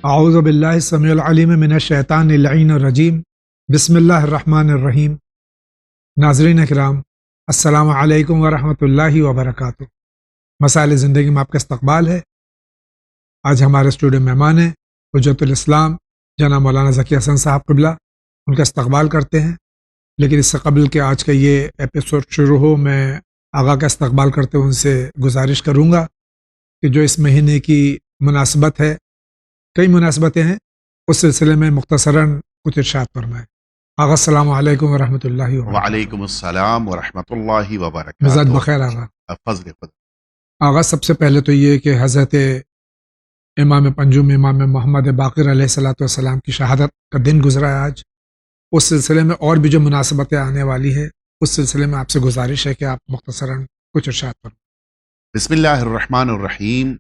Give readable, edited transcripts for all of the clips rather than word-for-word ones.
اعوذ باللہ السمیع العلیم من الشیطان اللعین الرجیم بسم اللہ الرحمن الرحیم۔ ناظرین اکرام، السلام علیکم ورحمۃ اللہ وبرکاتہ۔ مسائل زندگی میں آپ کا استقبال ہے۔ آج ہمارے اسٹوڈیو مہمان ہیں حجت الاسلام جناب مولانا ذکی حسن صاحب قبلہ، ان کا استقبال کرتے ہیں۔ لیکن اس سے قبل کہ آج کا یہ ایپیسوڈ شروع ہو، میں آغا کا استقبال کرتے ہوئے ان سے گزارش کروں گا کہ جو اس مہینے کی مناسبت ہے، کئی مناسبتیں ہیں، اس سلسلے میں مختصراً کچھ ارشاد فرمائیں۔ آغا السلام علیکم ورحمۃ اللہ وبرکاتہ۔ وعلیکم السلام ورحمۃ اللہ وبرکاتہ۔ مزاج بخیر آغا۔ فضل خدا۔ آغا، سب سے پہلے تو یہ کہ حضرت امام پنجم امام محمد باقر علیہ الصلاۃ والسلام کی شہادت کا دن گزرا ہے آج۔ اس سلسلے میں اور بھی جو مناسبتیں آنے والی ہے، اس سلسلے میں آپ سے گزارش ہے کہ آپ مختصراً کچھ ارشاد فرمائیں۔ بسم اللہ الرحمن الرحیم۔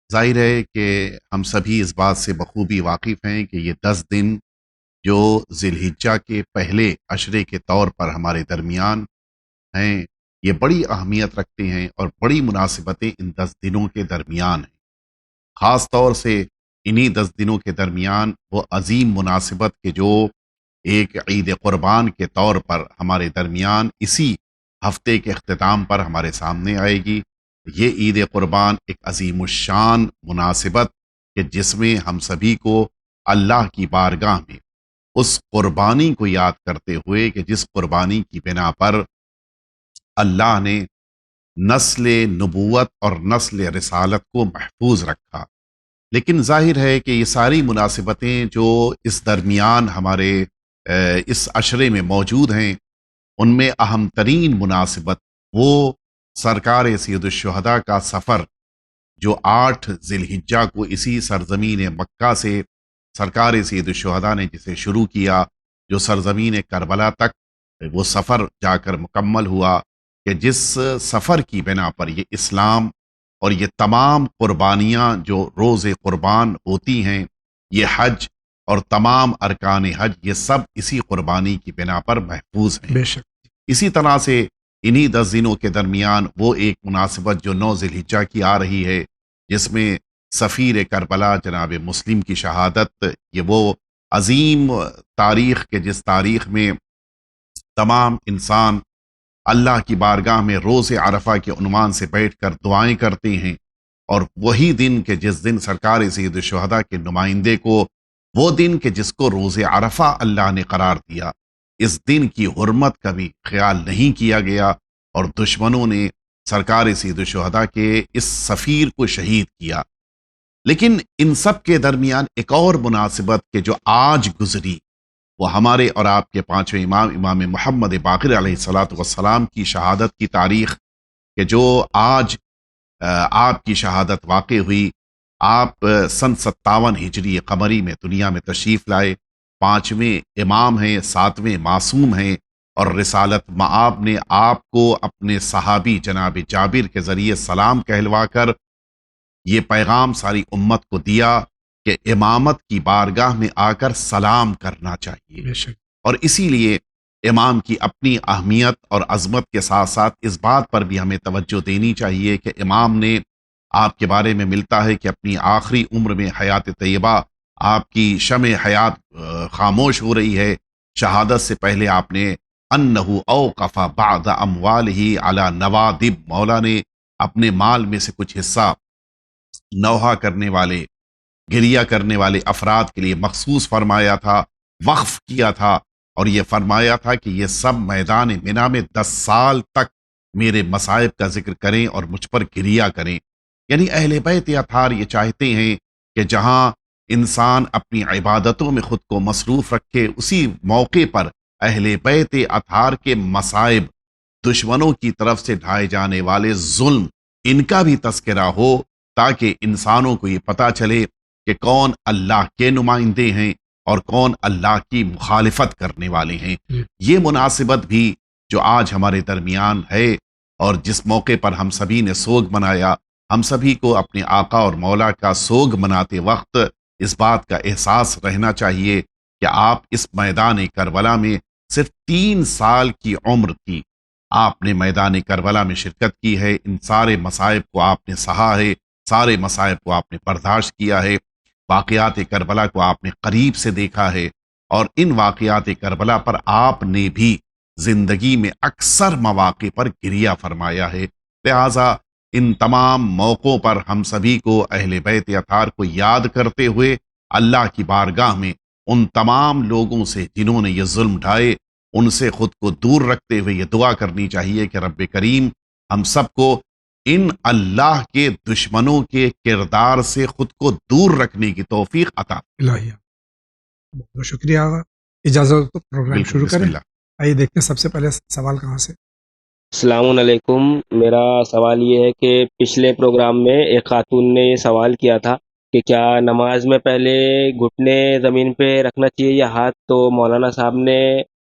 ظاہر ہے کہ ہم سبھی اس بات سے بخوبی واقف ہیں کہ یہ 10 دن جو ذی الحجہ کے پہلے عشرے کے طور پر ہمارے درمیان ہیں، یہ بڑی اہمیت رکھتے ہیں اور بڑی مناسبتیں ان 10 دنوں کے درمیان ہیں۔ خاص طور سے انہی 10 دنوں کے درمیان وہ عظیم مناسبت کہ جو ایک عید قربان کے طور پر ہمارے درمیان اسی ہفتے کے اختتام پر ہمارے سامنے آئے گی۔ یہ عید قربان ایک عظیم الشان مناسبت کہ جس میں ہم سبھی کو اللہ کی بارگاہ میں اس قربانی کو یاد کرتے ہوئے کہ جس قربانی کی بنا پر اللہ نے نسل نبوت اور نسل رسالت کو محفوظ رکھا۔ لیکن ظاہر ہے کہ یہ ساری مناسبتیں جو اس درمیان ہمارے اس عشرے میں موجود ہیں، ان میں اہم ترین مناسبت وہ سرکار سید الشہداء کا سفر جو 8 ذی الحجہ کو اسی سرزمین مکہ سے سرکار سید الشہداء نے جسے شروع کیا، جو سرزمین کربلا تک وہ سفر جا کر مکمل ہوا، کہ جس سفر کی بنا پر یہ اسلام اور یہ تمام قربانیاں جو روز قربان ہوتی ہیں، یہ حج اور تمام ارکان حج، یہ سب اسی قربانی کی بنا پر محفوظ ہیں۔ بے شک۔ اسی طرح سے انہی 10 دنوں کے درمیان وہ ایک مناسبت جو 9 ذی الحجہ کی آ رہی ہے، جس میں سفیر کربلا جناب مسلم کی شہادت، یہ وہ عظیم تاریخ کہ جس تاریخ میں تمام انسان اللہ کی بارگاہ میں روز عرفہ کے عنوان سے بیٹھ کر دعائیں کرتے ہیں، اور وہی دن کہ جس دن سرکار سید الشہداء کے نمائندے کو، وہ دن کہ جس کو روز عرفہ اللہ نے قرار دیا، اس دن کی حرمت کا بھی خیال نہیں کیا گیا، اور دشمنوں نے سرکار سید الشہداء کے اس سفیر کو شہید کیا۔ لیکن ان سب کے درمیان ایک اور مناسبت کہ جو آج گزری، وہ ہمارے اور آپ کے 5ویں امام امام محمد باقر علیہ الصلاۃ والسلام کی شہادت کی تاریخ، کہ جو آج آپ کی شہادت واقع ہوئی۔ آپ سن 57 ہجری قمری میں دنیا میں تشریف لائے، 5ویں امام ہیں، 7ویں معصوم ہیں، اور رسالت مآب نے آپ کو اپنے صحابی جناب جابر کے ذریعے سلام کہلوا کر یہ پیغام ساری امت کو دیا کہ امامت کی بارگاہ میں آ کر سلام کرنا چاہیے۔ بے شک۔ اور اسی لیے امام کی اپنی اہمیت اور عظمت کے ساتھ ساتھ اس بات پر بھی ہمیں توجہ دینی چاہیے کہ امام نے، آپ کے بارے میں ملتا ہے کہ اپنی آخری عمر میں حیات طیبہ آپ کی شمع حیات خاموش ہو رہی ہے، شہادت سے پہلے آپ نے انہو اوقف بعد اموالہ علی نوادب، مولا نے اپنے مال میں سے کچھ حصہ نوحہ کرنے والے، گریہ کرنے والے افراد کے لیے مخصوص فرمایا تھا، وقف کیا تھا، اور یہ فرمایا تھا کہ یہ سب میدان منا میں 10 سال تک میرے مصائب کا ذکر کریں اور مجھ پر گریہ کریں۔ یعنی اہل بیت اطہار یہ چاہتے ہیں کہ جہاں انسان اپنی عبادتوں میں خود کو مصروف رکھے، اسی موقع پر اہل بیت اطہار کے مصائب، دشمنوں کی طرف سے ڈھائے جانے والے ظلم، ان کا بھی تذکرہ ہو، تاکہ انسانوں کو یہ پتہ چلے کہ کون اللہ کے نمائندے ہیں اور کون اللہ کی مخالفت کرنے والے ہیں۔ یہ مناسبت بھی جو آج ہمارے درمیان ہے، اور جس موقع پر ہم سبھی نے سوگ منایا، ہم سبھی کو اپنے آقا اور مولا کا سوگ مناتے وقت اس بات کا احساس رہنا چاہیے کہ آپ اس میدان کربلا میں صرف 3 سال کی عمر تھی، آپ نے میدان کربلا میں شرکت کی ہے، ان سارے مصائب کو آپ نے سہا ہے، سارے مصائب کو آپ نے برداشت کیا ہے۔ واقعات کربلا کو آپ نے قریب سے دیکھا ہے، اور ان واقعات کربلا پر آپ نے بھی زندگی میں اکثر مواقع پر گریہ فرمایا ہے۔ لہٰذا ان تمام موقعوں پر ہم سبھی کو، اہل بیت اطہار کو یاد کرتے ہوئے، اللہ کی بارگاہ میں ان تمام لوگوں سے جنہوں نے یہ ظلم ڈھائے، ان سے خود کو دور رکھتے ہوئے یہ دعا کرنی چاہیے کہ رب کریم ہم سب کو ان اللہ کے دشمنوں کے کردار سے خود کو دور رکھنے کی توفیق عطا۔ الہیہ بہت بہت شکریہ آغا، اجازت تو پروگرام بالکل، شروع بسم کریں۔ اللہ۔ آئیے دیکھتے ہیں سب سے پہلے سوال کہاں سے۔ السلام علیکم، میرا سوال یہ ہے کہ پچھلے پروگرام میں ایک خاتون نے یہ سوال کیا تھا کہ کیا نماز میں پہلے گھٹنے زمین پہ رکھنا چاہیے یا ہاتھ، تو مولانا صاحب نے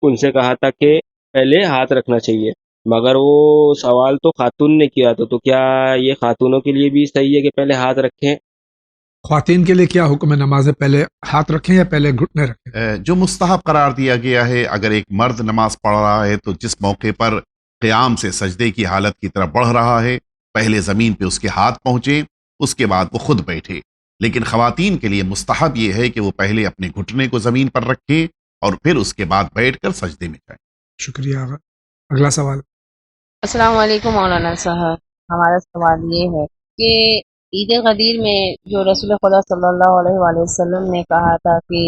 ان سے کہا تھا کہ پہلے ہاتھ رکھنا چاہیے، مگر وہ سوال تو خاتون نے کیا تھا، تو کیا یہ خاتونوں کے لیے بھی صحیح ہے کہ پہلے ہاتھ رکھیں؟ خواتین کے لیے کیا حکم ہے، نماز پہلے ہاتھ رکھیں یا پہلے گھٹنے رکھیں؟ جو مستحب قرار دیا گیا ہے، اگر ایک مرد نماز پڑھ رہا ہے تو جس موقع پر قیام سے سجدے کی حالت کی طرف بڑھ رہا ہے، پہلے زمین پہ اس کے ہاتھ پہنچے، اس کے بعد وہ خود بیٹھے۔ لیکن خواتین کے لیے مستحب یہ ہے کہ وہ پہلے اپنے گھٹنے کو زمین پر رکھیں اور پھر اس کے بعد بیٹھ کر سجدے میں جائیں۔ شکریہ آغا۔ اگلا سوال۔ السلام علیکم مولانا صاحب، ہمارا سوال یہ ہے کہ عید غدیر میں جو رسول خدا صلی اللہ علیہ وآلہ وسلم نے کہا تھا کہ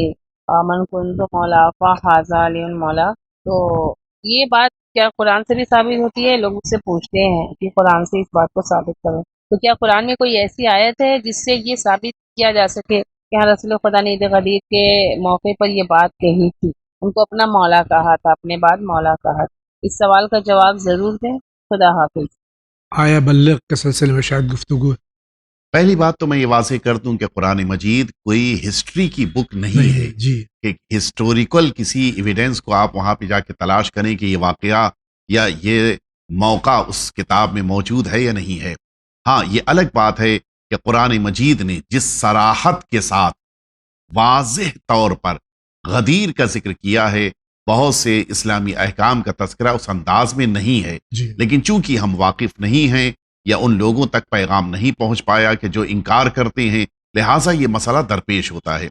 من کنت مولا فہذا علی المولا، تو یہ بات کیا قرآن سے بھی ثابت ہوتی ہے؟ لوگ مجھ سے پوچھتے ہیں کہ قرآن سے اس بات کو ثابت کریں، تو کیا قرآن میں کوئی ایسی آیت ہے جس سے یہ ثابت کیا جا سکے کہ ہاں رسول خدا نے عید غدیر کے موقع پر یہ بات کہی تھی، ان کو اپنا مولا کہا تھا، اپنے بعد مولا کہا تھا؟ اس سوال کا جواب ضرور دیں۔ خدا حافظ۔ آیا بلغ کے سلسلے میں شاید گفتگو ہے۔ پہلی بات تو میں یہ واضح کر دوں کہ قرآن مجید کوئی ہسٹری کی بک نہیں ہے جی، کہ ہسٹوریکل کسی ایویڈنس کو آپ وہاں پہ جا کے تلاش کریں کہ یہ واقعہ یا یہ موقع اس کتاب میں موجود ہے یا نہیں ہے۔ ہاں، یہ الگ بات ہے کہ قرآن مجید نے جس صراحت کے ساتھ واضح طور پر غدیر کا ذکر کیا ہے، بہت سے اسلامی احکام کا تذکرہ اس انداز میں نہیں ہے، جی، لیکن چونکہ ہم واقف نہیں ہیں یا ان لوگوں تک پیغام نہیں پہنچ پایا کہ جو انکار کرتے ہیں، لہٰذا یہ مسئلہ درپیش ہوتا ہے۔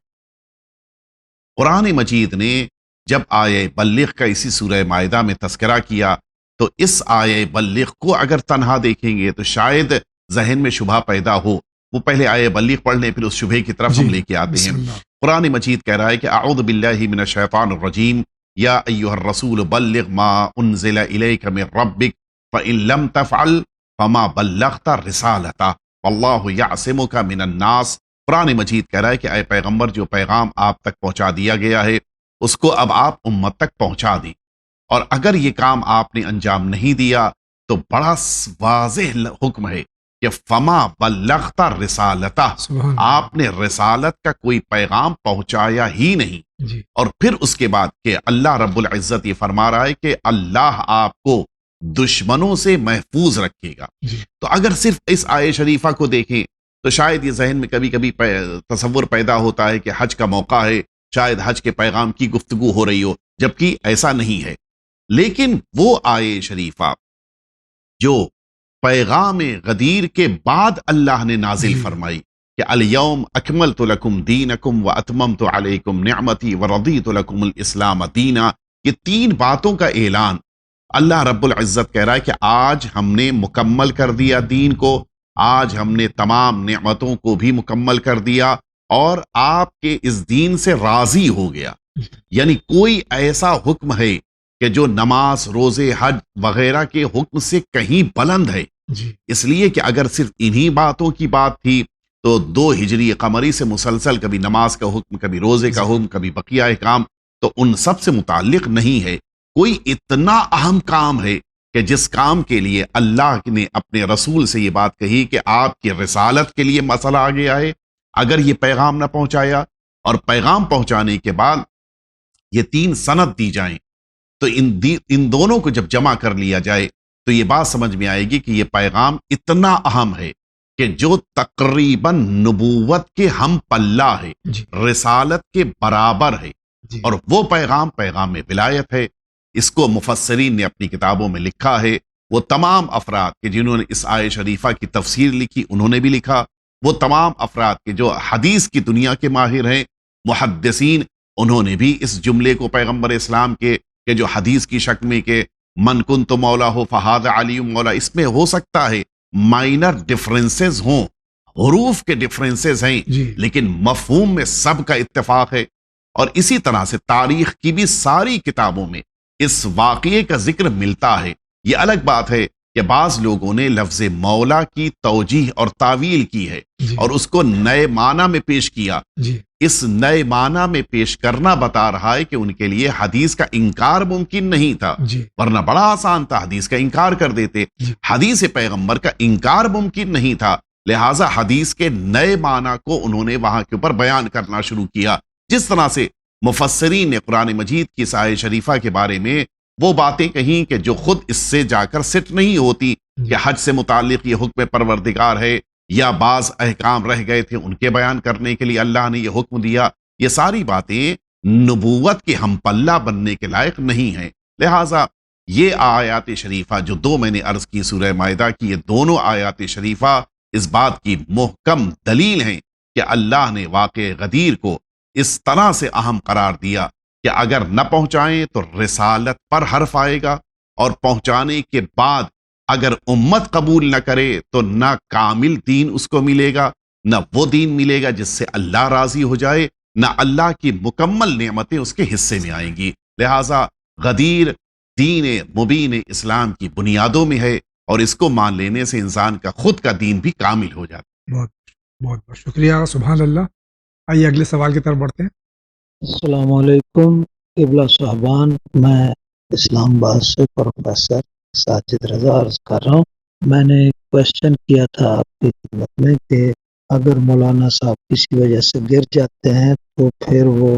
قرآن مجید نے جب آیہ بلغ کا اسی سورہ مائدہ میں تذکرہ کیا تو اس آیہ بلغ کو اگر تنہا دیکھیں گے تو شاید ذہن میں شبہ پیدا ہو، وہ پہلے آیہ بلغ پڑھ لیں پھر اس شبہ کی طرف ہم لے کے آتے بسم ہیں۔ اللہ۔ قرآن مجید کہہ رہا ہے کہ اعوذ باللہ من الشیطان الرجیم یا ایھا الرسول بلغ ما انزل الیک من ربک فإن لم تفعل فما بلغت رسالتہ واللہ یعصمک من الناس۔ قرآن مجید کہہ رہا ہے کہ اے پیغمبر، جو پیغام آپ تک پہنچا دیا گیا ہے اس کو اب آپ امت تک پہنچا دیں، اور اگر یہ کام آپ نے انجام نہیں دیا تو بڑا واضح حکم ہے کہ فما بلغت رسالتہ، سبحان اللہ۔ آپ نے رسالت کا کوئی پیغام پہنچایا ہی نہیں۔ جی، اور پھر اس کے بعد کہ اللہ رب العزت یہ فرما رہا ہے کہ اللہ آپ کو دشمنوں سے محفوظ رکھے گا۔ جی، تو اگر صرف اس آیہ شریفہ کو دیکھیں تو شاید یہ ذہن میں کبھی کبھی تصور پیدا ہوتا ہے کہ حج کا موقع ہے، شاید حج کے پیغام کی گفتگو ہو رہی ہو، جبکہ ایسا نہیں ہے۔ لیکن وہ آیہ شریفہ جو پیغام غدیر کے بعد اللہ نے نازل جی، فرمائی کہ الیوم اکملت لکم دینکم واتممت علیکم نعمتی ورضیت لکم الاسلام دینا، یہ تین باتوں کا اعلان اللہ رب العزت کہہ رہا ہے کہ آج ہم نے مکمل کر دیا دین کو، آج ہم نے تمام نعمتوں کو بھی مکمل کر دیا اور آپ کے اس دین سے راضی ہو گیا۔ یعنی کوئی ایسا حکم ہے کہ جو نماز، روزے، حج وغیرہ کے حکم سے کہیں بلند ہے، جی، اس لیے کہ اگر صرف انہی باتوں کی بات تھی تو 2 ہجری قمری سے مسلسل کبھی نماز کا حکم، کبھی روزے کا حکم، کبھی بقیہ احکام، تو ان سب سے متعلق نہیں ہے۔ کوئی اتنا اہم کام ہے کہ جس کام کے لیے اللہ نے اپنے رسول سے یہ بات کہی کہ آپ کی رسالت کے لیے مسئلہ آ گیا ہے، اگر یہ پیغام نہ پہنچایا اور پیغام پہنچانے کے بعد یہ 3 سند دی جائیں تو ان دونوں کو جب جمع کر لیا جائے تو یہ بات سمجھ میں آئے گی کہ یہ پیغام اتنا اہم ہے کہ جو تقریباً نبوت کے ہم پلہ ہے، جی، رسالت کے برابر ہے، جی، اور وہ پیغام ولایت ہے۔ اس کو مفسرین نے اپنی کتابوں میں لکھا ہے، وہ تمام افراد کہ جنہوں نے اس آیہ شریفہ کی تفسیر لکھی انہوں نے بھی لکھا، وہ تمام افراد کے جو حدیث کی دنیا کے ماہر ہیں، محدثین، انہوں نے بھی اس جملے کو پیغمبر اسلام کے کہ جو حدیث کی شکل میں کہ من کنت مولا ہو فہذا علی مولا، اس میں ہو سکتا ہے مائنر ڈفرینسز ہوں، حروف کے ڈفرینسز ہیں، جی لیکن مفہوم میں سب کا اتفاق ہے۔ اور اسی طرح سے تاریخ کی بھی ساری کتابوں میں اس واقعے کا ذکر ملتا ہے۔ یہ الگ بات ہے کہ بعض لوگوں نے لفظ مولا کی توجیح اور تعویل کی ہے جی اور اس کو نئے معنی میں پیش کیا۔ جی اس نئے معنی میں پیش کرنا بتا رہا ہے کہ ان کے لیے حدیث کا انکار ممکن نہیں تھا، جی ورنہ بڑا آسان تھا، حدیث کا انکار کر دیتے۔ جی حدیث پیغمبر کا انکار ممکن نہیں تھا، لہٰذا حدیث کے نئے معنی کو انہوں نے وہاں کے اوپر بیان کرنا شروع کیا۔ جس طرح سے مفسرین نے قرآن مجید کی اس آیت شریفہ کے بارے میں وہ باتیں کہیں کہ جو خود اس سے جا کر سٹ نہیں ہوتی، کہ حج سے متعلق یہ حکم پروردگار ہے یا بعض احکام رہ گئے تھے ان کے بیان کرنے کے لیے اللہ نے یہ حکم دیا، یہ ساری باتیں نبوت کے ہم پلہ بننے کے لائق نہیں ہیں۔ لہٰذا یہ آیات شریفہ جو دو میں نے عرض کی سورہ مائدہ کی، یہ دونوں آیات شریفہ اس بات کی محکم دلیل ہیں کہ اللہ نے واقع غدیر کو اس طرح سے اہم قرار دیا کہ اگر نہ پہنچائیں تو رسالت پر حرف آئے گا، اور پہنچانے کے بعد اگر امت قبول نہ کرے تو نہ کامل دین اس کو ملے گا، نہ وہ دین ملے گا جس سے اللہ راضی ہو جائے، نہ اللہ کی مکمل نعمتیں اس کے حصے میں آئیں گی۔ لہٰذا غدیر دین مبین اسلام کی بنیادوں میں ہے، اور اس کو مان لینے سے انسان کا خود کا دین بھی کامل ہو جاتا ہے۔ بہت بہت بہت شکریہ، سبحان اللہ۔ آئیے اگلے سوال کی طرف بڑھتے ہیں۔ السلام علیکم قبلہ صاحبان، میں اسلام آباد سے پروفیسر ساجد رضا عرض کر رہا ہوں۔ میں نے ایک کوشچن کیا تھا آپ کی خدمت میں کہ اگر مولانا صاحب کسی وجہ سے گر جاتے ہیں تو پھر وہ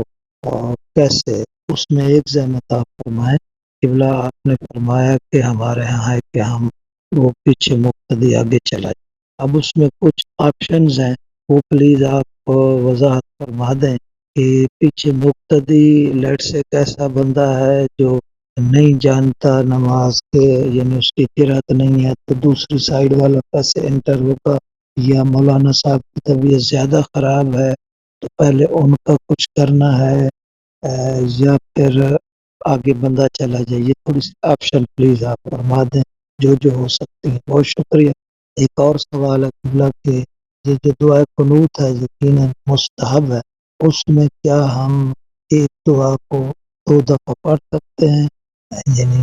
کیسے، اس میں ایک زحمت آپ فرمائیں۔ قبلہ آپ نے فرمایا کہ ہمارے ہاں ہے کہ ہم وہ پیچھے مقتدی آگے چلا جائے، اب اس میں کچھ آپشنز ہیں، وہ پلیز آپ وضاحت فرما دیں کہ پیچھے مقتدی لیٹ سے کیسا بندہ ہے جو نہیں جانتا نماز کے، یعنی اس کی قرأت نہیں ہے، تو دوسری سائیڈ والا کیسے انٹر ہوگا، یا مولانا صاحب کی طبیعت زیادہ خراب ہے تو پہلے ان کا کچھ کرنا ہے یا پھر آگے بندہ چلا جائے۔ یہ تھوڑی سی آپشن پلیز آپ فرما دیں جو ہو سکتی ہیں، بہت شکریہ۔ ایک اور سوال ہے قبلہ کہ یہ جو دعا قنوت ہے یقیناً مستحب ہے، اس میں کیا ہم ایک دعا کو 2 دفعہ پڑھ سکتے ہیں؟ یعنی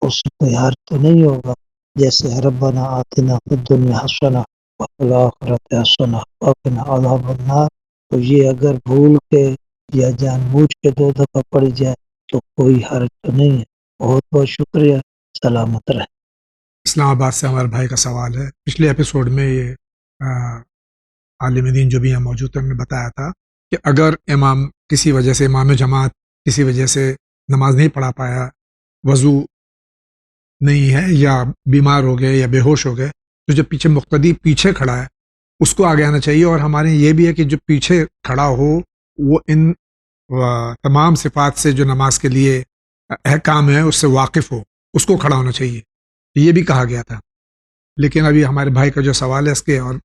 اس میں کوئی حرف تو نہیں ہوگا، جیسے ربنا آتنا فی الدنیا حسنہ وفی الآخرۃ حسنہ وقنا عذاب النار، تو یہ اگر بھول کے یا جان بوجھ کے 2 دفعہ پڑھی جائے تو کوئی حرج تو نہیں ہے۔ بہت بہت شکریہ، سلامت رہیں۔ اسلام آباد سے ہمارے بھائی کا سوال ہے۔ پچھلے ایپیسوڈ میں یہ عالم دین جو بھی یہاں موجود تھے، انہوں نے بتایا تھا کہ اگر امام کسی وجہ سے، امام جماعت کسی وجہ سے نماز نہیں پڑھا پایا، وضو نہیں ہے یا بیمار ہو گئے یا بے ہوش ہو گئے، تو جو پیچھے مقتدی پیچھے کھڑا ہے اس کو آگے آنا چاہیے، اور ہمارے یہ بھی ہے کہ جو پیچھے کھڑا ہو وہ ان تمام صفات سے جو نماز کے لیے احکام ہے اس سے واقف ہو، اس کو کھڑا ہونا چاہیے، یہ بھی کہا گیا تھا۔ لیکن ابھی ہمارے بھائی کا جو سوال ہے اس کے اور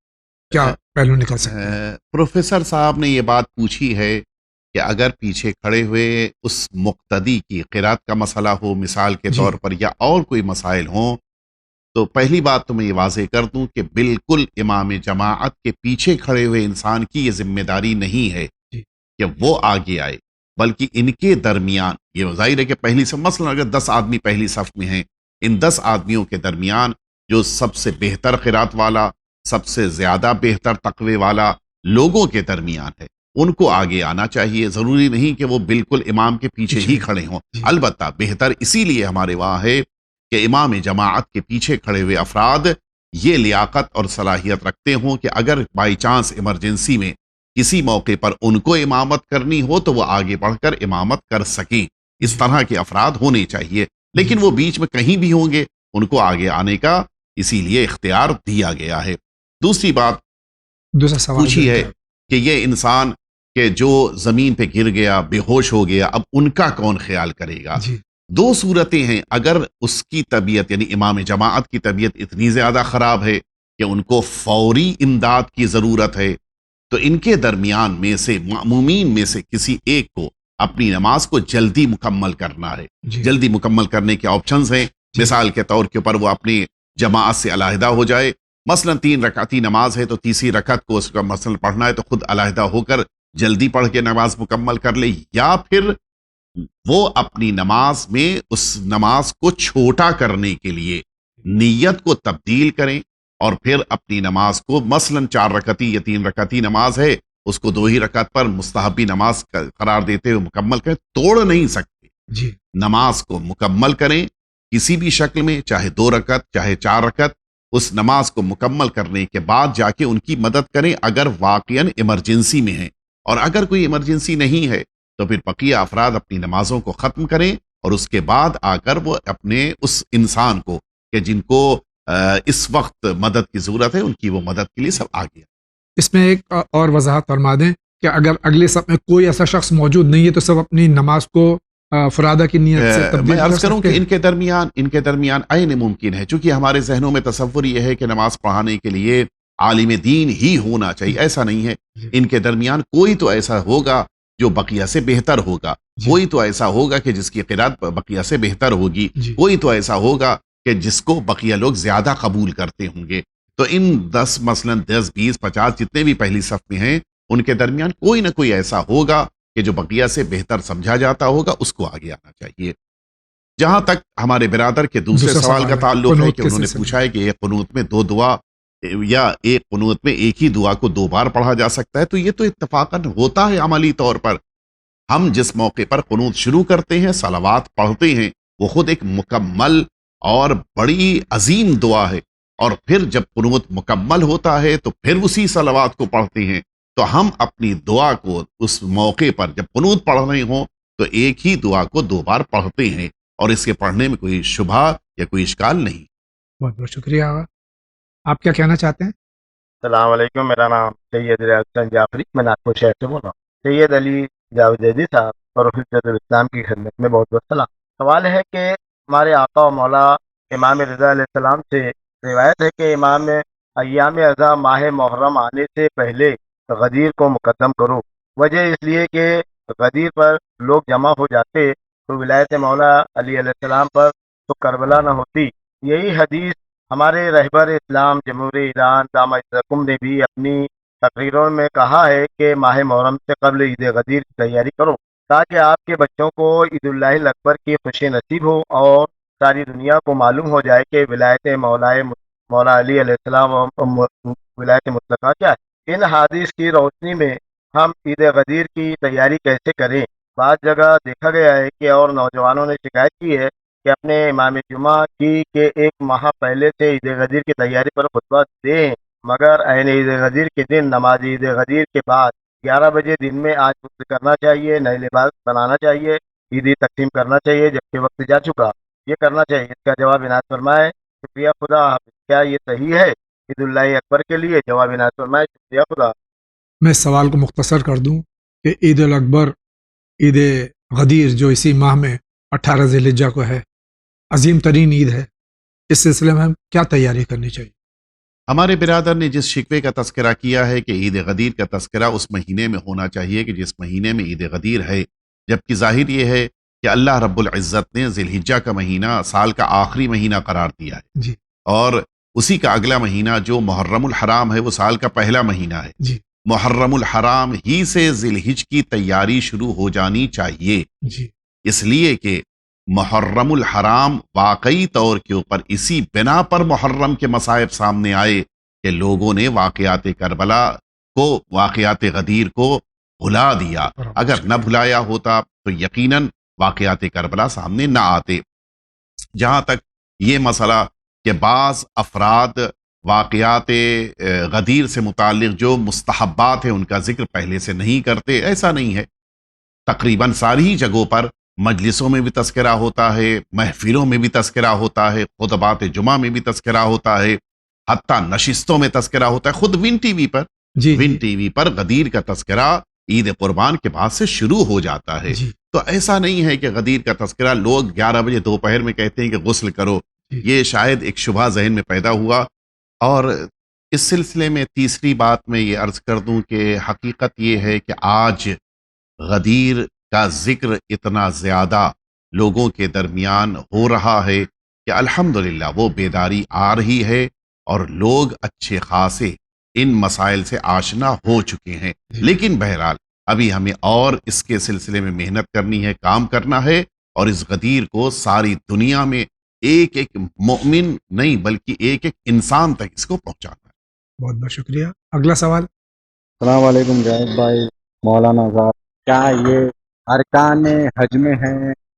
کیا پہلو نکل سکتے ہیں؟ پروفیسر صاحب نے یہ بات پوچھی ہے کہ اگر پیچھے کھڑے ہوئے اس مقتدی کی قرات کا مسئلہ ہو مثال کے طور پر، یا اور کوئی مسائل ہوں، تو پہلی بات تو میں یہ واضح کر دوں کہ بالکل امام جماعت کے پیچھے کھڑے ہوئے انسان کی یہ ذمہ داری نہیں ہے کہ وہ آگے آئے، بلکہ ان کے درمیان، یہ ظاہر ہے کہ پہلی صف، مثلا اگر 10 آدمی پہلی صف میں ہیں، ان 10 آدمیوں کے درمیان جو سب سے بہتر قرات والا، سب سے زیادہ بہتر تقوی والا لوگوں کے درمیان ہے، ان کو آگے آنا چاہیے۔ ضروری نہیں کہ وہ بالکل امام کے پیچھے ہی کھڑے ہوں، البتہ بہتر اسی لیے ہمارے وہاں ہے کہ امام جماعت کے پیچھے کھڑے ہوئے افراد یہ لیاقت اور صلاحیت رکھتے ہوں کہ اگر بائی چانس ایمرجنسی میں کسی موقع پر ان کو امامت کرنی ہو تو وہ آگے بڑھ کر امامت کر سکیں۔ اس طرح کے افراد ہونے چاہیے، لیکن وہ بیچ میں کہیں بھی ہوں گے، ان کو آگے آنے کا اسی لیے اختیار دیا گیا ہے۔ دوسری بات دوسرا سوال پوچھی ہے کہ یہ انسان کہ جو زمین پہ گر گیا، بے ہوش ہو گیا، اب ان کا کون خیال کرے گا؟ 2 صورتیں ہیں۔ اگر اس کی طبیعت، یعنی امام جماعت کی طبیعت اتنی زیادہ خراب ہے کہ ان کو فوری امداد کی ضرورت ہے، تو ان کے درمیان میں سے مأمومین میں سے کسی ایک کو اپنی نماز کو جلدی مکمل کرنا ہے. جی جلدی مکمل کرنے کے آپشنز ہیں. مثال کے طور کے اوپر وہ اپنی جماعت سے علیحدہ ہو جائے. مثلا 3 رکعتی نماز ہے تو تیسری رکعت کو اس کا مثلا پڑھنا ہے تو خود علیحدہ ہو کر جلدی پڑھ کے نماز مکمل کر لے، یا پھر وہ اپنی نماز میں اس نماز کو چھوٹا کرنے کے لیے نیت کو تبدیل کریں اور پھر اپنی نماز کو مثلا 4 رکعتی یا 3 رکعتی نماز ہے اس کو 2 ہی رکعت پر مستحبی نماز قرار دیتے ہوئے مکمل کریں. توڑ نہیں سکتے، جی نماز کو مکمل کریں کسی بھی شکل میں، چاہے 2 رکعت چاہے 4 رکعت. اس نماز کو مکمل کرنے کے بعد جا کے ان کی مدد کریں اگر واقعاً ایمرجنسی میں ہیں، اور اگر کوئی ایمرجنسی نہیں ہے تو پھر بقیہ افراد اپنی نمازوں کو ختم کریں اور اس کے بعد آ کر وہ اپنے اس انسان کو کہ جن کو اس وقت مدد کی ضرورت ہے ان کی وہ مدد کے لیے سب آ گیا. اس میں ایک اور وضاحت فرما دیں کہ اگر اگلے صف میں کوئی ایسا شخص موجود نہیں ہے تو سب اپنی نماز کو فرادہ کی نیت سے تبدیل میں کر عرض کروں سکتے کہ ہیں؟ ان کے درمیان عین ممکن ہے، چونکہ ہمارے ذہنوں میں تصور یہ ہے کہ نماز پڑھانے کے لیے عالم دین ہی ہونا چاہیے. ایسا نہیں ہے. ان کے درمیان کوئی تو ایسا ہوگا جو بقیہ سے بہتر ہوگا، کوئی تو ایسا ہوگا کہ جس کی قرات بقیہ سے بہتر ہوگی، کوئی تو ایسا ہوگا کہ جس کو بقیہ لوگ زیادہ قبول کرتے ہوں گے. تو ان 10 مثلاً 10 20 50 جتنے بھی پہلی صف میں ہیں ان کے درمیان کوئی نہ کوئی ایسا ہوگا کہ جو بقیہ سے بہتر سمجھا جاتا ہوگا، اس کو آگے آنا چاہیے. جہاں تک ہمارے برادر کے دوسرے سوال کا تعلق ہے کہ انہوں نے پوچھا ہے کہ ایک قنوت میں 2 دعا یا ایک قنوت میں ایک ہی دعا کو 2 بار پڑھا جا سکتا ہے، تو یہ تو اتفاقاً ہوتا ہے. عملی طور پر ہم جس موقع پر قنوت شروع کرتے ہیں، صلوات پڑھتے ہیں، وہ خود ایک مکمل اور بڑی عظیم دعا ہے، اور پھر جب قنوت مکمل ہوتا ہے تو پھر اسی صلوات کو پڑھتے ہیں. تو ہم اپنی دعا کو اس موقع پر جب قنوت پڑھ رہے ہوں تو ایک ہی دعا کو 2 بار پڑھتے ہیں، اور اس کے پڑھنے میں کوئی شبہ یا کوئی اشکال نہیں. بہت بہت شکریہ. آپ کیا کہنا چاہتے ہیں؟ السلام علیکم، میرا نام سید ریاض حسین جعفری، میں ناگپور شہر سے بول رہا ہوں. سید علی جاویدی صاحب اور حجت الاسلام کی خدمت میں بہت بہت سلام. سوال ہے کہ ہمارے آقا و مولا امام رضا علیہ السلام سے روایت ہے کہ امام ایام رضا ماہ محرم آنے سے پہلے غدیر کو مقدم کرو. وجہ اس لیے کہ غدیر پر لوگ جمع ہو جاتے تو ولایت مولا علی علیہ السلام پر تو کربلا نہ ہوتی. یہی حدیث ہمارے رہبر اسلام جمہوری ایران دامہ عزکم نے بھی اپنی تقریروں میں کہا ہے کہ ماہ محرم سے قبل عید غدیر کی تیاری کرو تاکہ آپ کے بچوں کو عید اللہ الاکبر کی خوشی نصیب ہو اور ساری دنیا کو معلوم ہو جائے کہ ولایت مولا علی علیہ السلام و ولایت مطلقہ کیا ہے. ان حدیث کی روشنی میں ہم عید غدیر کی تیاری کیسے کریں؟ بعض جگہ دیکھا گیا ہے کہ اور نوجوانوں نے شکایت کی ہے کہ اپنے امام جمعہ کی کے 1 ماہ پہلے سے عید غدیر کی تیاری پر خطبہ دیں، مگر عین عید غدیر کے دن نماز عید غدیر کے بعد 11 بجے دن میں آج غسل کرنا چاہیے، نئے لباس بنانا چاہیے، عیدی تقسیم کرنا چاہیے جبکہ وقت جا چکا. یہ کرنا چاہیے. اس کا جواب عنایت فرمائے. شکریہ خدا حافظ. کیا یہ صحیح ہے عید اللہ اکبر کے لیے؟ جواب عنایت فرمائے. شکریہ خدا. میں اس سوال کو مختصر کر دوں کہ عید الاکبر، عید غدیر جو اسی ماہ میں 18 ذی الحجہ کو ہے، عظیم ترین عید ہے. اس سلسلے میں ہم کیا تیاری کرنی چاہیے؟ ہمارے برادر نے جس شکوے کا تذکرہ کیا ہے کہ عید غدیر کا تذکرہ اس مہینے میں ہونا چاہیے کہ جس مہینے میں عید غدیر ہے، جبکہ ظاہر یہ ہے کہ اللہ رب العزت نے ذی الحجہ کا مہینہ سال کا آخری مہینہ قرار دیا ہے، جی اور اسی کا اگلا مہینہ جو محرم الحرام ہے وہ سال کا پہلا مہینہ ہے. جی محرم الحرام ہی سے ذی الحجہ کی تیاری شروع ہو جانی چاہیے، جی اس لیے کہ محرم الحرام واقعی طور کے اوپر اسی بنا پر محرم کے مصائب سامنے آئے کہ لوگوں نے واقعات کربلا کو، واقعات غدیر کو بھلا دیا. اگر نہ بھلایا ہوتا تو یقیناً واقعات کربلا سامنے نہ آتے. جہاں تک یہ مسئلہ کہ بعض افراد واقعات غدیر سے متعلق جو مستحبات ہیں ان کا ذکر پہلے سے نہیں کرتے، ایسا نہیں ہے. تقریباً ساری جگہوں پر مجلسوں میں بھی تذکرہ ہوتا ہے، محفلوں میں بھی تذکرہ ہوتا ہے، خطبات جمعہ میں بھی تذکرہ ہوتا ہے، حتیٰ نشستوں میں تذکرہ ہوتا ہے. خود ون ٹی وی پر غدیر کا تذکرہ عید قربان کے بعد سے شروع ہو جاتا ہے. تو ایسا نہیں ہے کہ غدیر کا تذکرہ لوگ 11 بجے دوپہر میں کہتے ہیں کہ غسل کرو. یہ شاید ایک شبہ ذہن میں پیدا ہوا، اور اس سلسلے میں تیسری بات میں یہ عرض کر دوں کہ حقیقت یہ ہے کہ آج غدیر کا ذکر اتنا زیادہ لوگوں کے درمیان ہو رہا ہے کہ الحمدللہ وہ بیداری آ رہی ہے اور لوگ اچھے خاصے ان مسائل سے آشنا ہو چکے ہیں. لیکن بہرحال ابھی ہمیں اور اس کے سلسلے میں محنت کرنی ہے، کام کرنا ہے، اور اس غدیر کو ساری دنیا میں ایک ایک مومن نہیں بلکہ ایک ایک انسان تک اس کو پہنچانا ہے. بہت بہت شکریہ. اگلا سوال. السلام علیکم جاوید بھائی، مولانا صاحب، کیا یہ ارکان حج میں ہے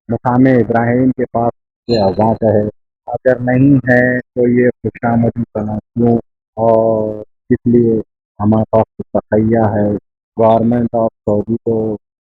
مقام ابراہیم کے پاس یہ آزاد ہے؟ اگر نہیں ہے تو یہ خوشامدی بنا کیوں، اور اس لیے ہمارے پاس تقیہ ہے؟ گورنمنٹ آف سعودی کو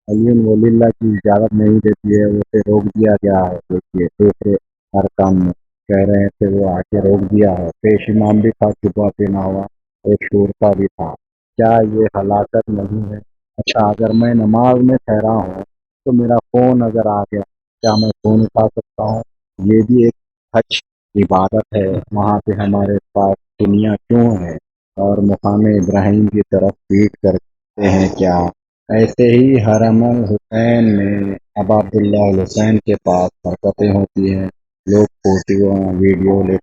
علی ولی اللہ کی اجازت نہیں دیتی ہے، اسے روک دیا گیا ہے. دیکھیے دوسرے ارکان میں کہہ رہے تھے وہ آ کے روک دیا ہے. پیش امام بھی تھا، جبہ پہنا ہوا، ایک شورتا بھی تھا. کیا یہ ہلاکت نہیں ہے؟ اچھا، اگر میں نماز میں ٹھہرا ہوں تو میرا فون اگر آ گیا، کیا میں فون اٹھا سکتا ہوں؟ یہ بھی ایک حج عبادت ہے. وہاں پہ ہمارے پاس دنیا کیوں ہے؟ اور مقام ابراہیم کی طرف پیٹ کرتے ہیں کیا؟ ایسے ہی حرم الحسین میں اب عبداللہ الحسین کے پاس حرکتیں ہوتی ہیں. لوگ فوٹو ویڈیو کے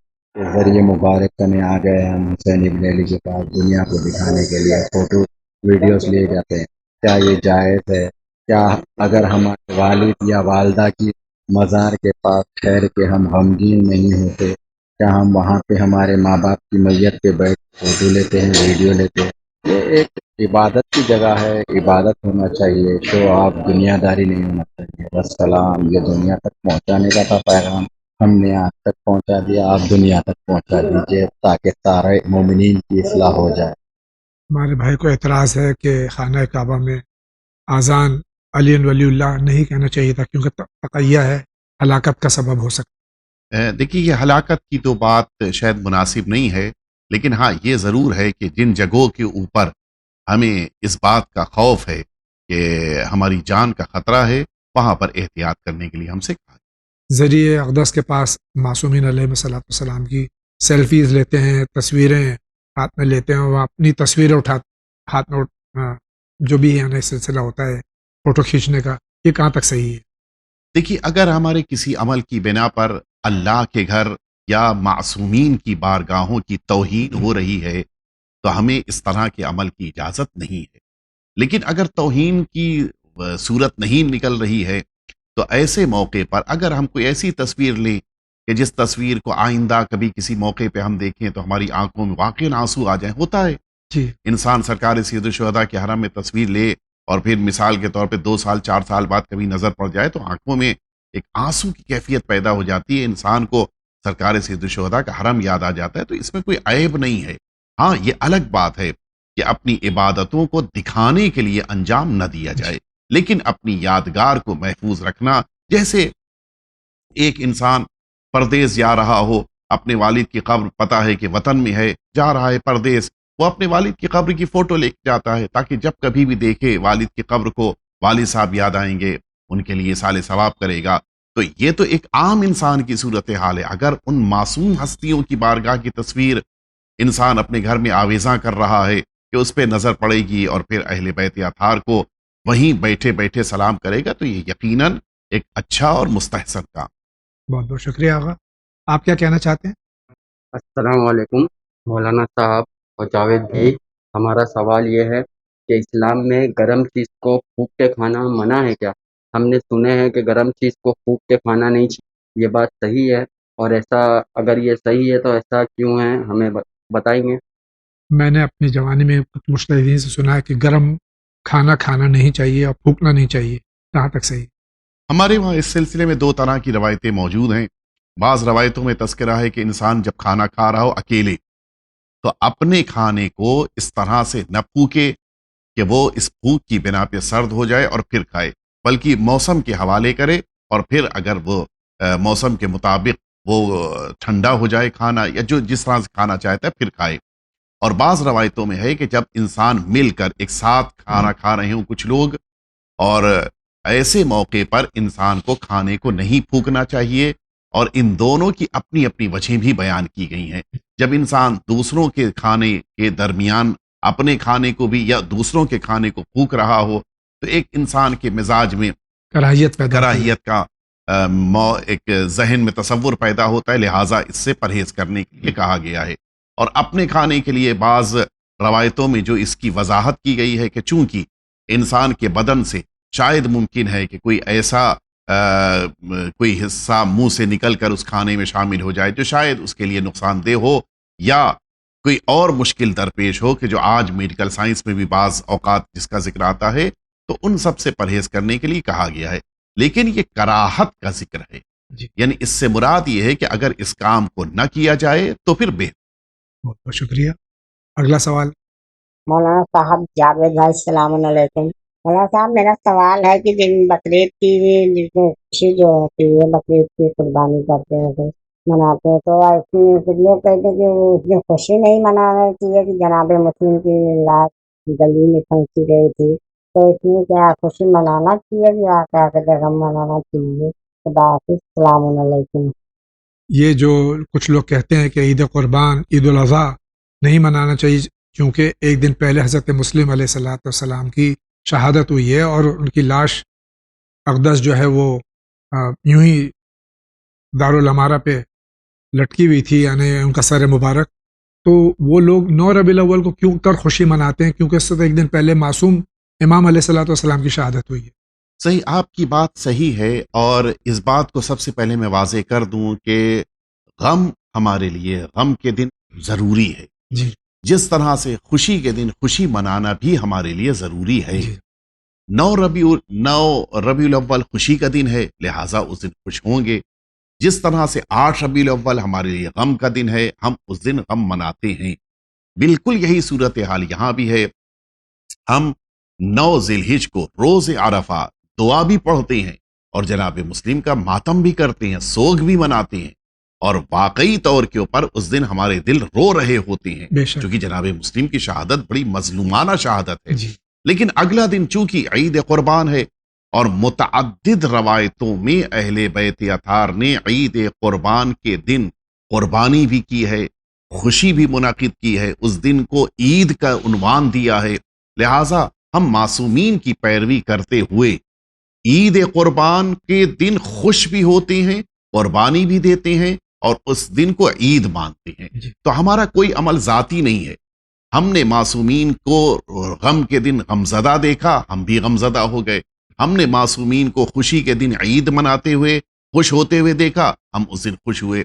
ذریعے مبارک کرنے آ گئے. ہم حسین ابن علی کے پاس دنیا کو دکھانے کے لیے فوٹو ویڈیوز لیے جاتے ہیں. کیا یہ جائز ہے؟ کیا اگر ہمارے والد یا والدہ کی مزار کے پاس ٹھہر کے ہم غمگین نہیں ہوتے، کیا ہم وہاں پہ ہمارے ماں باپ کی میت پہ بیٹھ فوٹو لیتے ہیں، ویڈیو لیتے ہیں؟ یہ ایک عبادت کی جگہ ہے، عبادت ہونا چاہیے. شو آپ دنیا داری نہیں ہونا چاہیے. بس سلام، یہ دنیا تک پہنچانے کا تھا پیغام، ہم نے آج تک پہنچا دیا، آپ دنیا تک پہنچا دیجیے تاکہ سارے مومنین کی اصلاح ہو جائے. ہمارے بھائی کو اعتراض ہے کہ خانہ کعبہ میں آزان علی ولی اللہ نہیں کہنا چاہیے تھا کیونکہ تقیہ ہے، ہلاکت کا سبب ہو سکتا. دیکھیے یہ ہلاکت کی تو بات شاید مناسب نہیں ہے، لیکن ہاں یہ ضرور ہے کہ جن جگہوں کے اوپر ہمیں اس بات کا خوف ہے کہ ہماری جان کا خطرہ ہے، وہاں پر احتیاط کرنے کے لیے ہم سے کہا. ذریعہ اقدس کے پاس معصومین علیہ السلام کی سیلفیز لیتے ہیں، تصویریں ہاتھ میں لیتے ہیں، وہ اپنی تصویریں ہاتھ میں جو بھی یعنی سلسلہ ہوتا ہے فوٹو کھینچنے کا، یہ کہاں تک صحیح ہے؟ دیکھیے اگر ہمارے کسی عمل کی بنا پر اللہ کے گھر یا معصومین کی بارگاہوں کی توہین ہو رہی ہے تو ہمیں اس طرح کے عمل کی اجازت نہیں ہے. لیکن اگر توہین کی صورت نہیں نکل رہی ہے تو ایسے موقع پر اگر ہم کوئی ایسی تصویر لیں کہ جس تصویر کو آئندہ کبھی کسی موقع پہ ہم دیکھیں تو ہماری آنکھوں میں واقعی آنسو آ جائیں، ہوتا ہے. جی، انسان سرکار سید الشہداء کے حرم میں تصویر لے اور پھر مثال کے طور پہ 2 سال 4 سال بعد کبھی نظر پڑ جائے تو آنکھوں میں ایک آنسو کی کیفیت پیدا ہو جاتی ہے. انسان کو سرکار سید الشہداء کا حرم یاد آ جاتا ہے، تو اس میں کوئی عیب نہیں ہے. ہاں یہ الگ بات ہے کہ اپنی عبادتوں کو دکھانے کے لیے انجام نہ دیا جائے، لیکن اپنی یادگار کو محفوظ رکھنا. جیسے ایک انسان پردیس جا رہا ہو، اپنے والد کی قبر پتہ ہے کہ وطن میں ہے، جا رہا ہے پردیس، وہ اپنے والد کی قبر کی فوٹو لے کے جاتا ہے تاکہ جب کبھی بھی دیکھے والد کی قبر کو والد صاحب یاد آئیں گے، ان کے لیے سال ثواب کرے گا. تو یہ تو ایک عام انسان کی صورتحال ہے. اگر ان معصوم ہستیوں کی بارگاہ کی تصویر انسان اپنے گھر میں آویزاں کر رہا ہے کہ اس پہ نظر پڑے گی اور پھر اہل بیت اطہار کو وہیں بیٹھے بیٹھے سلام کرے گا، تو یہ یقیناً ایک اچھا اور مستحسن کام. بہت بہت شکریہ آغا. آپ کیا کہنا چاہتے ہیں؟ السلام علیکم مولانا صاحب اور جاوید بھائی. ہمارا سوال یہ ہے کہ اسلام میں گرم چیز کو پھونک کے کھانا منع ہے کیا؟ ہم نے سنے ہیں کہ گرم چیز کو پھونک کے کھانا نہیں چاہیے، یہ بات صحیح ہے؟ اور ایسا اگر یہ صحیح ہے تو ایسا کیوں ہے، ہمیں بتائیں گے؟ میں نے اپنی جوانی میں کچھ مجتہدین سے سنا ہے کہ گرم کھانا کھانا نہیں چاہیے اور پھونکنا نہیں چاہیے. کہاں تک صحیح؟ ہمارے وہاں اس سلسلے میں 2 طرح کی روایتیں موجود ہیں. بعض روایتوں میں تذکرہ ہے کہ انسان جب کھانا کھا رہا ہو اکیلے تو اپنے کھانے کو اس طرح سے نہ پھونکے کہ وہ اس پھونک کی بنا پہ سرد ہو جائے اور پھر کھائے، بلکہ موسم کے حوالے کرے اور پھر اگر وہ موسم کے مطابق وہ ٹھنڈا ہو جائے کھانا یا جو جس طرح سے کھانا چاہتا ہے پھر کھائے. اور بعض روایتوں میں ہے کہ جب انسان مل کر ایک ساتھ کھانا کھا رہے ہوں کچھ لوگ، اور ایسے موقع پر انسان کو کھانے کو نہیں پھونکنا چاہیے. اور ان دونوں کی اپنی اپنی وجہیں بھی بیان کی گئی ہیں. جب انسان دوسروں کے کھانے کے درمیان اپنے کھانے کو بھی یا دوسروں کے کھانے کو پھونک رہا ہو تو ایک انسان کے مزاج میں کراہیت پیدا ہوتی ہے۔ کراہیت کا ایک ذہن میں تصور پیدا ہوتا ہے، لہٰذا اس سے پرہیز کرنے کے لیے کہا گیا ہے۔ اور اپنے کھانے کے لیے بعض روایتوں میں جو اس کی وضاحت کی گئی ہے کہ چونکہ انسان کے بدن سے شاید ممکن ہے کہ کوئی ایسا کوئی حصہ منہ سے نکل کر اس کھانے میں شامل ہو جائے جو شاید اس کے لیے نقصان دہ ہو، یا کوئی اور مشکل درپیش ہو کہ جو آج میڈیکل سائنس میں بھی بعض اوقات جس کا ذکر آتا ہے، تو ان سب سے پرہیز کرنے کے لیے کہا گیا ہے۔ لیکن یہ کراہت کا ذکر ہے، جی یعنی اس سے مراد یہ ہے کہ اگر اس کام کو نہ کیا جائے تو پھر بہتر۔ بہت بہت شکریہ۔ اگلا سوال مولانا صاحب جاوید بھائی السلام علیکم۔ مولانا صاحب میرا سوال ہے کہ جن بقرعید کی جس میں خوشی جو ہوتی ہے بقرعید کی قربانی کرتے ہیں تو مناتے ہیں، تو اس میں یہ کہتے ہیں کہ اس میں خوشی نہیں منانا چاہیے کہ جناب مسلم کی لاش گلی میں پھینکی گئی تھی، تو اس میں کیا خوشی منانا چاہیے یا کیا کہتے ہیں غم منانا چاہیے؟ خدا حافظ، السلام علیکم۔ یہ جو کچھ لوگ کہتے ہیں کہ عید قربان عید الاضحیٰ نہیں منانا چاہیے کیونکہ ایک دن پہلے حضرت مسلم علیہ الصلوۃ والسلام کی شہادت ہوئی ہے اور ان کی لاش اقدس جو ہے وہ یوں ہی دارالامارہ پہ لٹکی ہوئی تھی، یعنی ان کا سر مبارک، تو وہ لوگ 9 ربیع الاول کو کیوں کر خوشی مناتے ہیں؟ کیونکہ اس سے ایک دن پہلے معصوم امام علیہ الصلوۃ والسلام کی شہادت ہوئی ہے۔ صحیح، آپ کی بات صحیح ہے، اور اس بات کو سب سے پہلے میں واضح کر دوں کہ غم ہمارے لیے غم کے دن ضروری ہے، جی جس طرح سے خوشی کے دن خوشی منانا بھی ہمارے لیے ضروری ہے۔ جی 9 ربیع الاول خوشی کا دن ہے، لہٰذا اس دن خوش ہوں گے، جس طرح سے 8 ربیع الاول ہمارے لیے غم کا دن ہے، ہم اس دن غم مناتے ہیں۔ بالکل یہی صورتحال یہاں بھی ہے۔ ہم 9 ذی الحج کو روز عرفہ دعا بھی پڑھتے ہیں اور جناب مسلم کا ماتم بھی کرتے ہیں، سوگ بھی مناتے ہیں، اور واقعی طور کے اوپر اس دن ہمارے دل رو رہے ہوتے ہیں، بے شک کیونکہ جناب مسلم کی شہادت بڑی مظلومانہ شہادت ہے۔ جی لیکن اگلا دن چونکہ عید قربان ہے، اور متعدد روایتوں میں اہل بیت اطہار نے عید قربان کے دن قربانی بھی کی ہے، خوشی بھی منعقد کی ہے، اس دن کو عید کا عنوان دیا ہے، لہٰذا ہم معصومین کی پیروی کرتے ہوئے عید قربان کے دن خوش بھی ہوتے ہیں، قربانی بھی دیتے ہیں، اور اس دن کو عید مانتے ہیں۔ جی تو ہمارا کوئی عمل ذاتی نہیں ہے، ہم نے معصومین کو غم کے دن غمزدہ دیکھا، ہم بھی غمزدہ ہو گئے، ہم نے معصومین کو خوشی کے دن عید مناتے ہوئے خوش ہوتے ہوئے دیکھا، ہم اس دن خوش ہوئے۔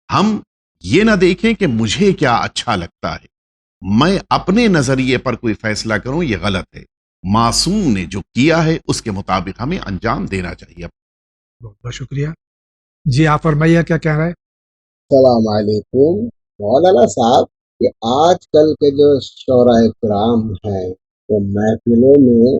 ہم یہ نہ دیکھیں کہ مجھے کیا اچھا لگتا ہے، میں اپنے نظریے پر کوئی فیصلہ کروں، یہ غلط ہے۔ معصوم نے جو کیا ہے اس کے مطابق ہمیں انجام دینا چاہیے۔ بہت بہت شکریہ۔ جی آپ فرمائیے کیا کہہ رہے ہیں؟ السلام علیکم مولانا صاحب، کہ آج کل کے جو شعراء کرام ہیں وہ محفلوں میں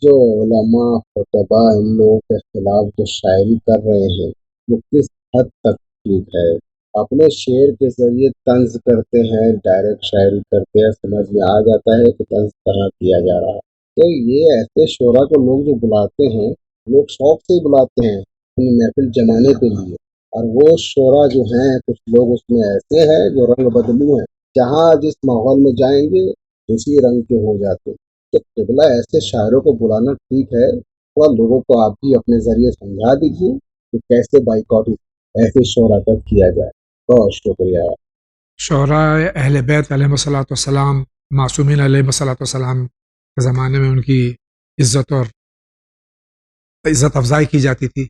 جو علماء خطبہ ان لوگوں کے خلاف جو شاعری کر رہے ہیں وہ کس حد تک ٹھیک ہے؟ اپنے شعر کے ذریعے طنز کرتے ہیں، ڈائریکٹ شاعری کرتے ہیں، سمجھ میں آ جاتا ہے کہ طنز کہاں کیا جا رہا ہے۔ تو یہ ایسے شعراء کو لوگ جو بلاتے ہیں، لوگ شوق سے ہی بلاتے ہیں اپنی محفل جمانے کے لیے، اور وہ شعراء جو ہیں کچھ لوگ اس میں ایسے ہیں جو رنگ بدلو ہیں، جہاں جس ماحول میں جائیں گے اسی رنگ کے ہو جاتے ہیں۔ تو قبلہ ایسے شاعروں کو بلانا ٹھیک ہے؟ تھوڑا لوگوں کو آپ بھی اپنے ذریعے سمجھا دیجیے کہ کیسے بائیکاٹ ایسے شعراء کا کیا جائے۔ بہت شکریہ۔ شعراء اہل بیت علیہ الصلوۃ والسلام، معصومین علیہ الصلوۃ والسلام کے زمانے میں ان کی عزت افزائی کی جاتی تھی۔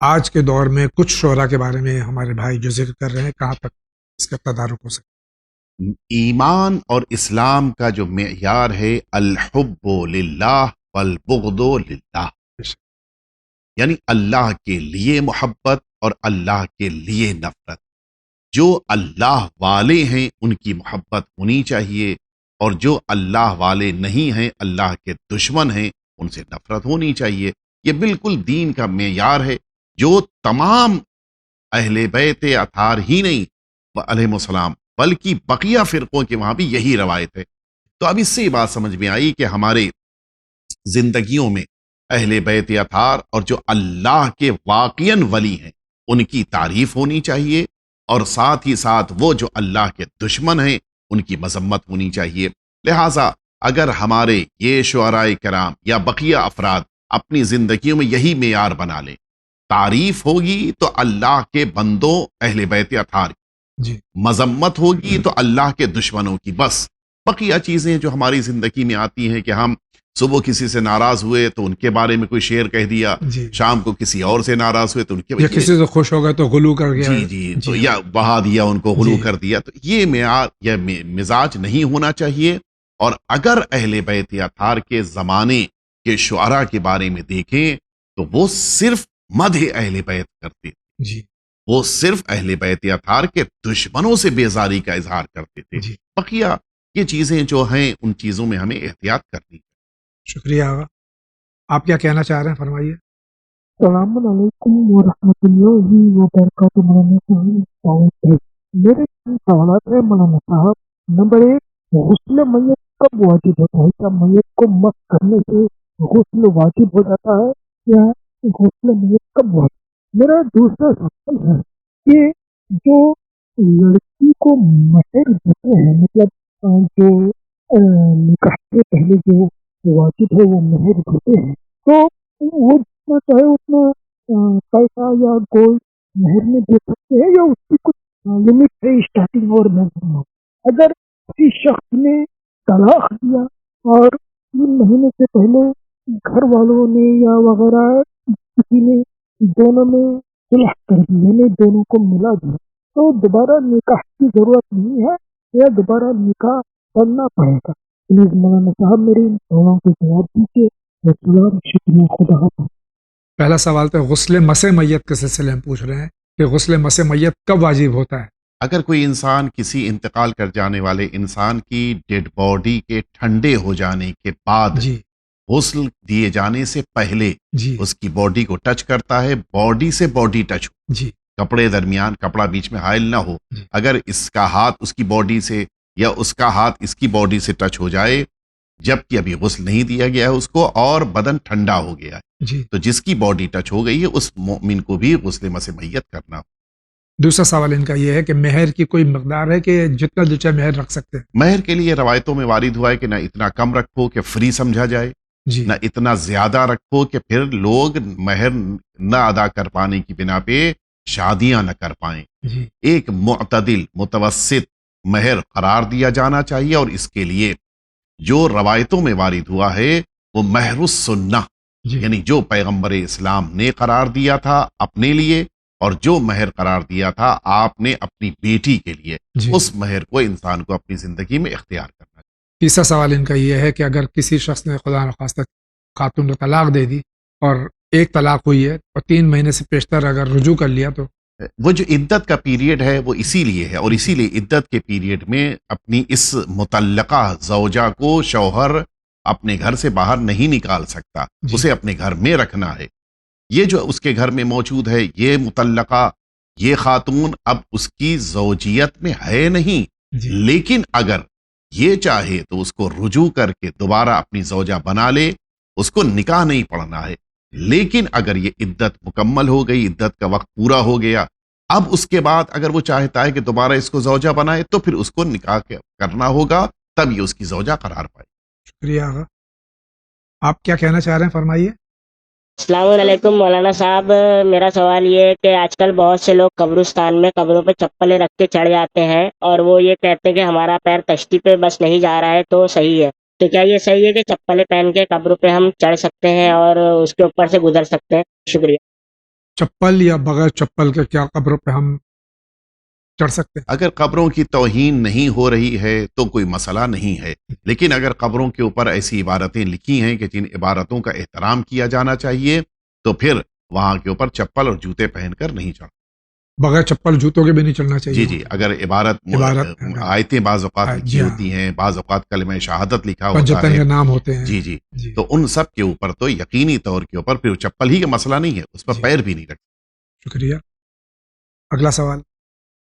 آج کے دور میں کچھ شعراء کے بارے میں ہمارے بھائی جو ذکر کر رہے ہیں، کہاں تک اس کا تدارک ہو سکتا؟ ایمان اور اسلام کا جو معیار ہے الحب للہ والبغض للہ، یعنی اللہ کے لیے محبت اور اللہ کے لیے نفرت۔ جو اللہ والے ہیں ان کی محبت ہونی چاہیے، اور جو اللہ والے نہیں ہیں، اللہ کے دشمن ہیں، ان سے نفرت ہونی چاہیے۔ یہ بالکل دین کا معیار ہے جو تمام اہل بیت اطہار ہی نہیں علیہ السلام بلکہ بقیہ فرقوں کے وہاں بھی یہی روایت ہے۔ تو اب اس سے یہ بات سمجھ میں آئی کہ ہمارے زندگیوں میں اہل بیت اطہار اور جو اللہ کے واقعاً ولی ہیں ان کی تعریف ہونی چاہیے، اور ساتھ ہی ساتھ وہ جو اللہ کے دشمن ہیں ان کی مذمت ہونی چاہیے. لہٰذا اگر ہمارے یہ شعراء کرام یا بقیہ افراد اپنی زندگیوں میں یہی معیار بنا لیں، تعریف ہوگی تو اللہ کے بندوں اہل بیت اطہار کی، جی مذمت ہوگی تو اللہ کے دشمنوں کی. بس بقیہ چیزیں جو ہماری زندگی میں آتی ہیں کہ ہم صبح کسی سے ناراض ہوئے تو ان کے بارے میں کوئی شعر کہہ دیا، جی شام کو کسی اور سے ناراض ہوئے تو ان کے یا کسی سے خوش ہو گئے تو غلو کر گیا. جی تو یا بہا دیا ان کو، غلو جی. کر دیا. تو یہ معیار یا مزاج نہیں ہونا چاہیے. اور اگر اہل بیت اطہار کے زمانے کے شعراء کے بارے میں دیکھیں تو وہ صرف مدح اہل بیت کرتے تھے، جی وہ صرف اہل بیت اطہار کے دشمنوں سے بیزاری کا اظہار کرتے تھے. جی بقیہ یہ چیزیں جو ہیں ان چیزوں میں ہمیں احتیاط کرنی ہے. شکریہ آغا. آپ کیا کہنا چاہ رہے ہیں، فرمائیے. السلام علیکم ورحمۃ اللہ وبرکاتہ. میرے تین سوالات ہیں مولانا صاحب. نمبر 1، غسل میت کب واجب ہوتا ہے؟ کیا میت کو مس کرنے سے غسل واجب ہو جاتا ہے یا غسل میت کب واجب؟ میرا دوسرا سوال ہے کہ جو لڑکی کو مہر دیتے ہیں، مطلب جو نکاح سے پہلے جو واجب ہے وہ مہر دیتے ہیں، تو وہ جتنا چاہے اتنا پیسہ یا گولڈ مہر میں دے سکتے ہیں یا اس کی کچھ لمٹ ہے اسٹارٹنگ اور میکسیمم؟ اگر کسی شخص نے طلاق دیا اور 3 مہینے سے پہلے گھر والوں نے یا وغیرہ کسی نے دونوں میں صلح کر دی، یعنی دونوں کو ملا دیا، تو دوبارہ نکاح کی ضرورت نہیں ہے یا دوبارہ نکاح کرنا پڑے گا؟ پلیز مولانا صاحب میرے ان سوالوں کے جواب دیجیے. شکریہ. خدا حافظ. پہلا سوال تو غسل مس میت کے سلسلے میں پوچھ رہے ہیں کہ غسل مس میت کب واجب ہوتا ہے. اگر کوئی انسان کسی انتقال کر جانے والے انسان کی ڈیڈ باڈی کے ٹھنڈے ہو جانے کے بعد جی غسل دیے جانے سے پہلے جی اس کی باڈی کو ٹچ کرتا ہے، باڈی سے باڈی ٹچ ہو، جی کپڑے درمیان کپڑا بیچ میں حائل نہ ہو. جی. اگر اس کا ہاتھ اس کی باڈی سے یا اس کا ہاتھ اس کی باڈی سے ٹچ ہو جائے جبکہ ابھی غسل نہیں دیا گیا ہے اس کو اور بدن ٹھنڈا ہو گیا ہے، جی. تو جس کی باڈی ٹچ ہو گئی ہے اس مومن کو بھی غسل مس میت کرنا. دوسرا سوال ان کا یہ ہے کہ مہر کی کوئی مقدار ہے کہ جتنا جو چاہے مہر رکھ سکتے ہیں؟ مہر کے لیے روایتوں میں وارد ہوا ہے کہ نہ اتنا کم رکھو کہ فری سمجھا جائے، جی نہ اتنا زیادہ رکھو کہ پھر لوگ مہر نہ ادا کر پانے کی بنا پہ شادیاں نہ کر پائیں. جی ایک معتدل متوسط مہر قرار دیا جانا چاہیے، اور اس کے لیے جو روایتوں میں وارد ہوا ہے وہ مہر السنہ، جی یعنی جو پیغمبر اسلام نے قرار دیا تھا اپنے لیے اور جو مہر قرار دیا تھا آپ نے اپنی بیٹی کے لیے، جی. اس مہر کو انسان کو اپنی زندگی میں اختیار کرنا ہے. تیسرا سوال ان کا یہ ہے کہ اگر کسی شخص نے خدا نخواستہ خاتون کو طلاق دے دی اور ایک طلاق ہوئی ہے اور 3 مہینے سے پیشتر اگر رجوع کر لیا تو وہ جو عدت کا پیریڈ ہے وہ اسی لیے ہے، اور اسی لیے عدت کے پیریڈ میں اپنی اس متعلقہ زوجہ کو شوہر اپنے گھر سے باہر نہیں نکال سکتا، جی. اسے اپنے گھر میں رکھنا ہے. یہ جو اس کے گھر میں موجود ہے یہ متعلقہ یہ خاتون اب اس کی زوجیت میں ہے نہیں، جی لیکن اگر یہ چاہے تو اس کو رجوع کر کے دوبارہ اپنی زوجہ بنا لے، اس کو نکاح نہیں پڑھنا ہے. لیکن اگر یہ عدت مکمل ہو گئی، عدت کا وقت پورا ہو گیا، اب اس کے بعد اگر وہ چاہتا ہے کہ دوبارہ اس کو زوجہ بنائے تو پھر اس کو نکاح کرنا ہوگا، تب یہ اس کی زوجہ قرار پائے. شکریہ آغا. آپ کیا کہنا چاہ رہے ہیں، فرمائیے. السلام علیکم مولانا صاحب. میرا سوال یہ ہے کہ آج کل بہت سے لوگ قبرستان میں قبروں پہ چپلیں رکھ کے چڑھ جاتے ہیں اور وہ یہ کہتے ہیں کہ ہمارا پیر تشتی پہ بس نہیں جا رہا ہے تو صحیح ہے. تو کیا یہ صحیح ہے کہ چپلیں پہن کے قبروں پہ ہم چڑھ سکتے ہیں اور اس کے اوپر سے گزر سکتے ہیں؟ شکریہ. چپل یا بغیر چپل کے کیا قبروں پہ ہم چڑھ سکتے ہیں؟ اگر قبروں کی توہین نہیں ہو رہی ہے تو کوئی مسئلہ نہیں ہے، لیکن اگر قبروں کے اوپر ایسی عبارتیں لکھی ہیں کہ جن عبارتوں کا احترام کیا جانا چاہیے تو پھر وہاں کے اوپر چپل اور جوتے پہن کر نہیں چڑھ. بغیر چپل جوتوں کے بھی نہیں چلنا چاہیے. جی اگر عبارت آیتیں بعض اوقات لکھی ہوتی ہیں، بعض اوقات کلمہ شہادت لکھا ہوتا پنجتن ہے، کے نام ہوتے ہیں. جی تو ان سب کے اوپر تو یقینی طور کے اوپر پھر چپل ہی کا مسئلہ نہیں ہے، اس پر پیر بھی نہیں رکھتے. شکریہ. اگلا سوال.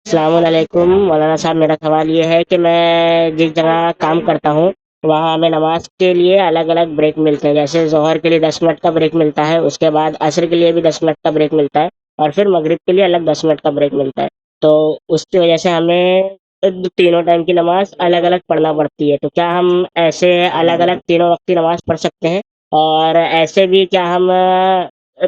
السلام علیکم مولانا صاحب. میرا سوال یہ ہے کہ میں جس جگہ کام کرتا ہوں وہاں ہمیں نماز کے لیے الگ الگ بریک ملتے ہیں. جیسے ظہر کے لیے 10 منٹ کا بریک ملتا ہے، اس کے بعد عصر کے لیے بھی 10 منٹ کا بریک ملتا ہے، اور پھر مغرب کے لیے الگ 10 منٹ کا بریک ملتا ہے. تو اس کی وجہ سے ہمیں تینوں ٹائم کی نماز الگ الگ پڑھنا پڑتی ہے. تو کیا ہم ایسے الگ الگ تینوں وقت کی نماز پڑھ سکتے ہیں؟ اور ایسے بھی کیا ہم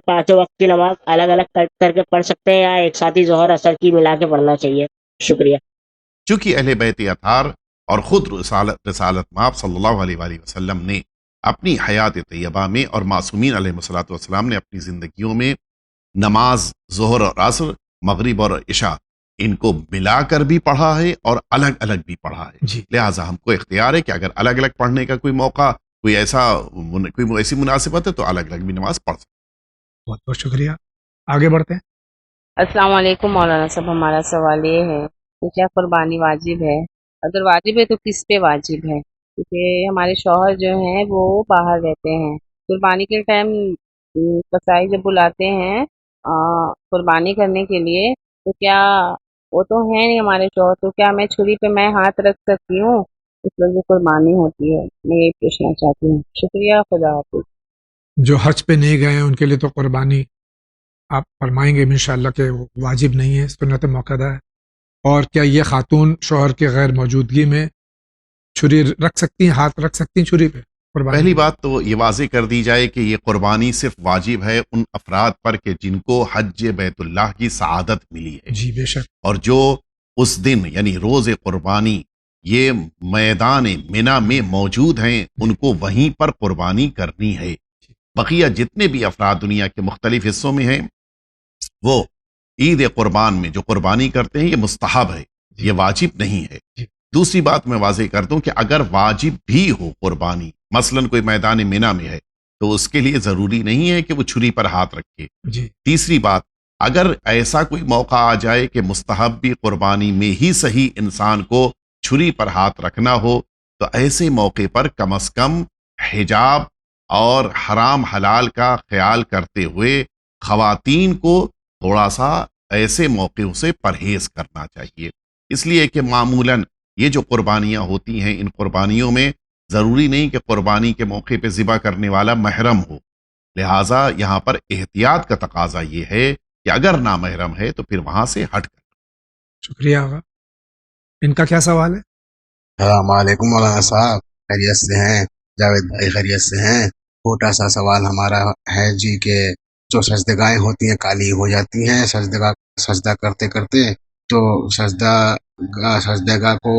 پانچوں وقت کی نماز الگ الگ کر کے پڑھ سکتے ہیں، یا ایک ساتھ ہی ظہر اثر کی ملا کے پڑھنا چاہیے؟ شکریہ. چونکہ اہل بیت اطہار اور خود رسالت مآب صلی اللہ علیہ وآلہ وسلم نے اپنی حیات طیبہ میں اور معصومین علیہ الصلوۃ والسلام نے اپنی زندگیوں میں نماز ظہر اور عصر، مغرب اور عشاء، ان کو ملا کر بھی پڑھا ہے اور الگ الگ بھی پڑھا ہے. جی لہٰذا ہم کو اختیار ہے کہ اگر الگ الگ پڑھنے کا کوئی موقع، کوئی ایسی مناسبت ہے تو الگ الگ بھی نماز پڑھ سکتے. بہت بہت شکریہ. آگے بڑھتے ہیں. السلام علیکم مولانا صاحب. ہمارا سوال یہ ہے کہ کیا قربانی واجب ہے؟ اگر واجب ہے تو کس پہ واجب ہے؟ کیونکہ ہمارے شوہر جو ہیں وہ باہر رہتے ہیں. قربانی کے ٹائم قصائی جب بلاتے ہیں قربانی کرنے کے لیے، تو کیا وہ تو ہیں نہیں ہمارے شوہر، تو کیا میں چھری پہ میں ہاتھ رکھ سکتی ہوں؟ اس وقت جو قربانی ہوتی ہے، میں یہ پوچھنا چاہتی ہوں. شکریہ. خدا حافظ. جو حج پہ نہیں گئے ہیں ان کے لیے تو قربانی آپ فرمائیں گے انشاءاللہ کہ وہ واجب نہیں ہے، سنت موقدہ ہے. اور کیا یہ خاتون شوہر کے غیر موجودگی میں چھری رکھ سکتی ہیں، ہاتھ رکھ سکتی ہیں چھری پہ قربانی؟ پہلی بات تو یہ واضح کر دی جائے کہ یہ قربانی صرف واجب ہے ان افراد پر کہ جن کو حج بیت اللہ کی سعادت ملی ہے. جی بے شک. اور جو اس دن یعنی روز قربانی یہ میدان منا میں موجود ہیں، ان کو وہیں پر قربانی کرنی ہے. بقیہ جتنے بھی افراد دنیا کے مختلف حصوں میں ہیں، وہ عید قربان میں جو قربانی کرتے ہیں یہ مستحب ہے، یہ واجب نہیں ہے. دوسری بات میں واضح کر دوں کہ اگر واجب بھی ہو قربانی، مثلا کوئی میدان مینا میں ہے، تو اس کے لیے ضروری نہیں ہے کہ وہ چھری پر ہاتھ رکھے. جی. تیسری بات، اگر ایسا کوئی موقع آ جائے کہ مستحب بھی قربانی میں ہی صحیح انسان کو چھری پر ہاتھ رکھنا ہو، تو ایسے موقع پر کم از کم حجاب اور حرام حلال کا خیال کرتے ہوئے خواتین کو تھوڑا سا ایسے موقعوں سے پرہیز کرنا چاہیے. اس لیے کہ معمولاً یہ جو قربانیاں ہوتی ہیں، ان قربانیوں میں ضروری نہیں کہ قربانی کے موقع پہ ذبح کرنے والا محرم ہو. لہٰذا یہاں پر احتیاط کا تقاضا یہ ہے کہ اگر نامحرم ہے تو پھر وہاں سے ہٹ کر. شکریہ آغا. ان کا کیا سوال ہے؟ السلام علیکم مولانا صاحب، خیریت سے ہیں؟ جاوید بھائی خیریت سے ہیں؟ چھوٹا سا سوال ہمارا ہے جی کہ جو سجدگاہیں ہوتی ہیں کالی ہو جاتی ہیں، سجدہ کرتے کرتے تو سجدگاہ کو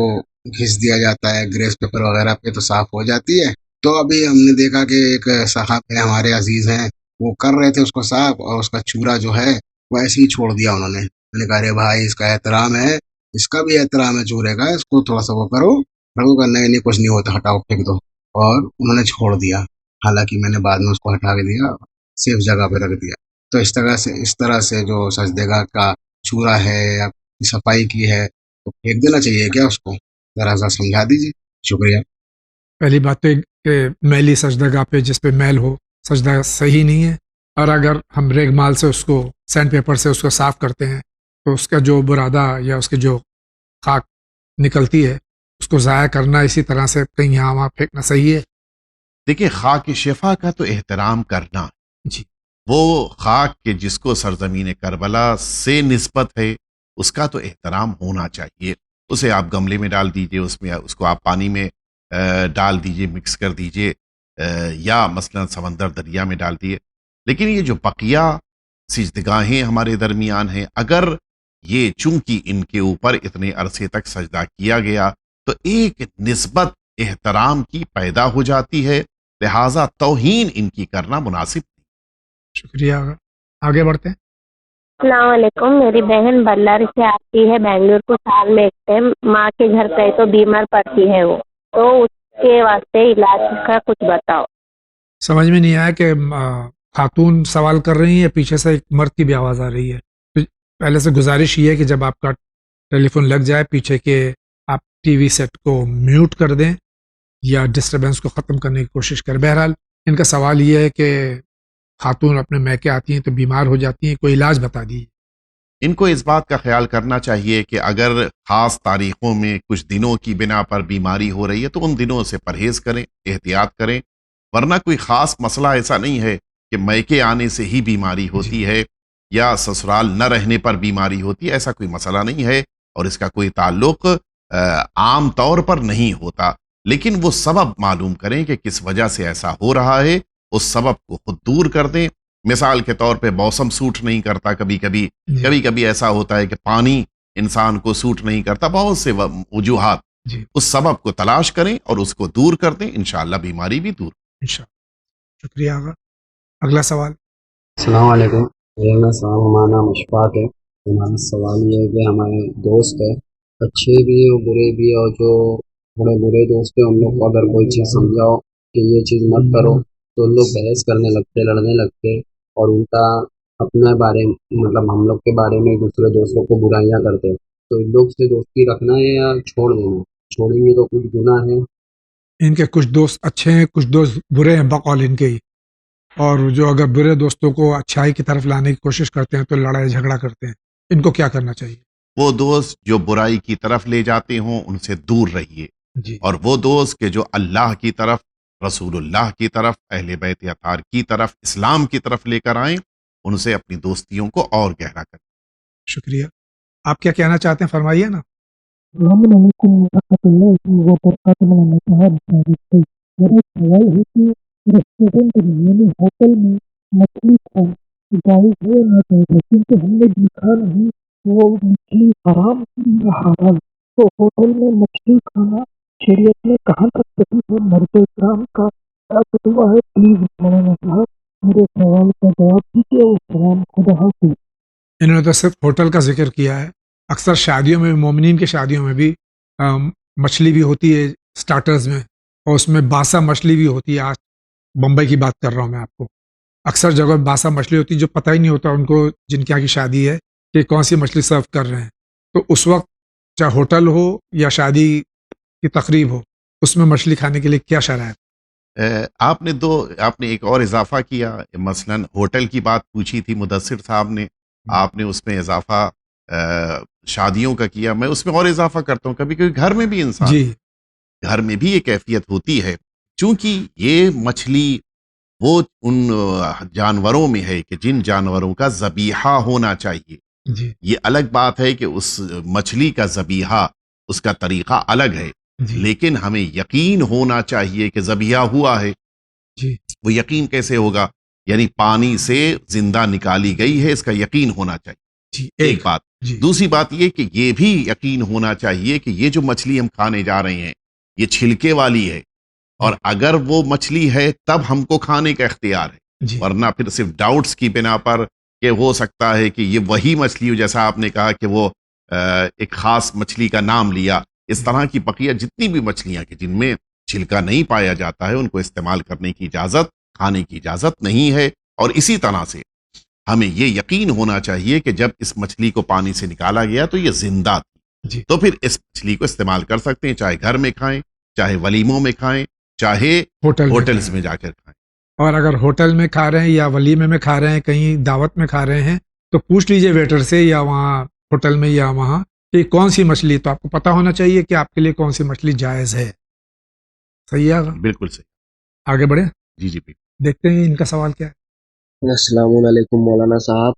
گھس دیا جاتا ہے گریس پیپر وغیرہ پہ، تو صاف ہو جاتی ہے. تو ابھی ہم نے دیکھا کہ ایک صاحب ہمارے عزیز ہیں، وہ کر رہے تھے اس کو صاف، اور اس کا چورا جو ہے وہ ایسے ہی چھوڑ دیا انہوں نے. میں نے کہا ارے بھائی اس کا احترام ہے، اس کا بھی احترام ہے چورے کا، اس کو تھوڑا سا وہ کرو. رگو کرنے کے لیے کچھ نہیں ہوتا، ہٹاؤ پھینک دو. اور انہوں نے چھوڑ دیا، حالانکہ میں نے بعد میں اس کو ہٹا کے دیا، سیف جگہ پہ رکھ دیا. تو اس طرح سے جو سجدگاہ کا چورا ہے یا صفائی کی ہے تو پھینک دینا چاہیے کیا؟ اس کو ذرا سا سمجھا دیجیے. شکریہ. پہلی بات تو کہ میلی سجدگاہ پہ جس پہ میل ہو سجدہ صحیح نہیں ہے، اور اگر ہم ریگ مال سے اس کو سینڈ پیپر سے اس کو صاف کرتے ہیں تو اس کا جو برادہ یا اس کی جو خاک نکلتی ہے اس کو ضائع کرنا اسی طرح سے کہیں یہاں وہاں پھینکنا صحیح ہے؟ دیکھیں، خاک شفا کا تو احترام کرنا، جی، وہ خاک کے جس کو سرزمین کربلا سے نسبت ہے اس کا تو احترام ہونا چاہیے. اسے آپ گملے میں ڈال دیجئے، اس کو آپ پانی میں ڈال دیجئے، مکس کر دیجئے، یا مثلا سمندر دریا میں ڈال دیجئے. لیکن یہ جو بقیہ سجدگاہیں ہمارے درمیان ہیں، اگر یہ چونکہ ان کے اوپر اتنے عرصے تک سجدہ کیا گیا تو ایک نسبت احترام کی پیدا ہو جاتی ہے، لہٰذا توہین ان کی کرنا مناسب نہیں. شکریہ. آگے بڑھتے ہیں. السلام علیکم. میری بہن بلاری سے آتی ہے بنگلور کو سال میں ایک ٹائم، ماں کے گھر گئے تو بیمار پڑتی ہے وہ، تو اس کے واسطے علاج کا کچھ بتاؤ. سمجھ میں نہیں آیا کہ خاتون سوال کر رہی ہیں یا پیچھے سے ایک مرد کی بھی آواز آ رہی ہے. پہلے سے گزارش یہ ہے کہ جب آپ کا ٹیلی فون لگ جائے پیچھے کے آپ ٹی وی سیٹ کو میوٹ کر دیں یا ڈسٹربنس کو ختم کرنے کی کوشش کریں. بہرحال ان کا سوال یہ ہے کہ خاتون اپنے میکے آتی ہیں تو بیمار ہو جاتی ہیں، کوئی علاج بتا دیجیے. ان کو اس بات کا خیال کرنا چاہیے کہ اگر خاص تاریخوں میں کچھ دنوں کی بنا پر بیماری ہو رہی ہے تو ان دنوں سے پرہیز کریں، احتیاط کریں، ورنہ کوئی خاص مسئلہ ایسا نہیں ہے کہ میکے آنے سے ہی بیماری ہوتی ہے. یا سسرال نہ رہنے پر بیماری ہوتی ہے، ایسا کوئی مسئلہ نہیں ہے، اور اس کا کوئی تعلق عام طور پر نہیں ہوتا، لیکن وہ سبب معلوم کریں کہ کس وجہ سے ایسا ہو رہا ہے، اس سبب کو خود دور کر دیں۔ مثال کے طور پہ موسم سوٹ نہیں کرتا، کبھی کبھی ایسا ہوتا ہے کہ پانی انسان کو سوٹ نہیں کرتا، بہت سے وجوہات، اس سبب کو تلاش کریں اور اس کو دور کر دیں، انشاءاللہ بیماری بھی دور۔ انشاءاللہ، شکریہ آغا۔ اگلا سوال۔ السلام علیکم، میرا نام ہمارا نام اشفاق ہے۔ ہمارا سوال یہ ہے کہ ہمارے دوست ہے، اچھے بھی اور برے بھی، اور جو بڑے برے دوست ہیں ان لوگ کو اگر کوئی چیز سمجھاؤ کہ یہ چیز مت کرو تو ان لوگ بحث کرنے لگتے، لڑنے لگتے، اور ان کا اپنے بارے مطلب ہم لوگ کے بارے میں دوسرے دوستوں کو برائیاں کرتے ہیں، تو ان لوگ سے دوستی رکھنا ہے یا چھوڑ دینا؟ چھوڑیں گے تو کچھ گناہ ہے؟ ان کے کچھ دوست اچھے ہیں، کچھ دوست برے ہیں بقول ان کے ہی، اور جو اگر برے دوستوں کو اچھائی کی طرف لانے کی کوشش کرتے ہیں تو لڑائی جھگڑا کرتے ہیں، ان کو کیا کرنا چاہیے؟ وہ دوست جو برائی کی طرف لے جاتے ہوں ان سے دور رہیے، اور وہ دوست کہ جو اللہ کی طرف، رسول اللہ کی طرف، اہل بیت اطہار کی طرف، اسلام کی طرف لے کر آئیں، ان سے اپنی دوستیوں کو اور گہرا کریں۔ شکریہ۔ آپ کیا کہنا چاہتے ہیں، فرمائیے نا۔ السلام علیکم ورحمۃ اللہ وبرکاتہ۔ میرا سوال ہے کہ ریسٹورینٹ میں یعنی ہوٹل میں مچھلی کھانا جائز ہے یا نہ جائز ہے؟ کیونکہ ہم نے دیکھا نہیں وہ مچھلی حرام یا حلال، تو ہوٹل میں مچھلی کھانا شریعت میں کہاں تک صحیح ہے؟ مرد کرام کا فتویٰ ہے، پلیز مولانا صاحب میرے سوال کا جواب دیجیے۔ السلام، خدا حافظ۔ انہوں نے تو صرف ہوٹل کا ذکر کیا ہے، اکثر شادیوں میں، مومنین کی شادیوں میں بھی مچھلی بھی ہوتی ہے سٹارٹرز میں، اور اس میں باسا مچھلی بھی ہوتی ہے۔ آج بمبئی کی بات کر رہا ہوں میں آپ کو، اکثر جگہ باسا مچھلی ہوتی ہے جو پتہ ہی نہیں ہوتا ان کو جن کے یہاں کی شادی ہے کہ کون سی مچھلی سرو کر رہے ہیں، تو اس وقت چاہے ہوٹل ہو یا شادی کی تقریب ہو، اس میں مچھلی کھانے کے لیے کیا شرائط؟ آپ نے ایک اور اضافہ کیا، مثلا ہوٹل کی بات پوچھی تھی مدثر صاحب نے، آپ نے اس میں اضافہ شادیوں کا کیا، میں اس میں اور اضافہ کرتا ہوں، کبھی کبھی گھر میں بھی انسان، گھر میں بھی یہ کیفیت ہوتی ہے، چونکہ یہ مچھلی وہ ان جانوروں میں ہے کہ جن جانوروں کا ذبیحہ ہونا چاہیے۔ یہ الگ بات ہے کہ اس مچھلی کا ذبیحہ، اس کا طریقہ الگ ہے، لیکن ہمیں یقین ہونا چاہیے کہ ذبیحہ ہوا ہے۔ وہ یقین کیسے ہوگا؟ یعنی پانی سے زندہ نکالی گئی ہے، اس کا یقین ہونا چاہیے، ایک بات۔ دوسری بات یہ کہ یہ بھی یقین ہونا چاہیے کہ یہ جو مچھلی ہم کھانے جا رہے ہیں یہ چھلکے والی ہے، اور اگر وہ مچھلی ہے تب ہم کو کھانے کا اختیار ہے، ورنہ پھر صرف ڈاؤٹس کی بنا پر کہ ہو سکتا ہے کہ یہ وہی مچھلی ہو، جیسا آپ نے کہا کہ وہ ایک خاص مچھلی کا نام لیا، اس طرح کی بقیہ جتنی بھی مچھلیاں کہ جن میں چھلکا نہیں پایا جاتا ہے ان کو استعمال کرنے کی اجازت، کھانے کی اجازت نہیں ہے۔ اور اسی طرح سے ہمیں یہ یقین ہونا چاہیے کہ جب اس مچھلی کو پانی سے نکالا گیا تو یہ زندہ تھی، تو پھر اس مچھلی کو استعمال کر سکتے ہیں، چاہے گھر میں کھائیں، چاہے ولیموں میں کھائیں، چاہے ہوٹلز میں جا کر کھائیں۔ اور اگر ہوٹل میں کھا رہے ہیں یا ولیمے میں کھا رہے ہیں، کہیں دعوت میں کھا رہے ہیں، تو پوچھ لیجئے ویٹر سے یا وہاں ہوٹل میں یا وہاں کہ کون سی مچھلی، تو آپ کو پتا ہونا چاہیے کہ آپ کے لیے کون سی مچھلی جائز ہے۔ صحیح ہے؟ بالکل صحیح۔ آگے بڑھیں، جی دیکھتے ہیں ان کا سوال کیا ہے۔ السلام علیکم مولانا صاحب،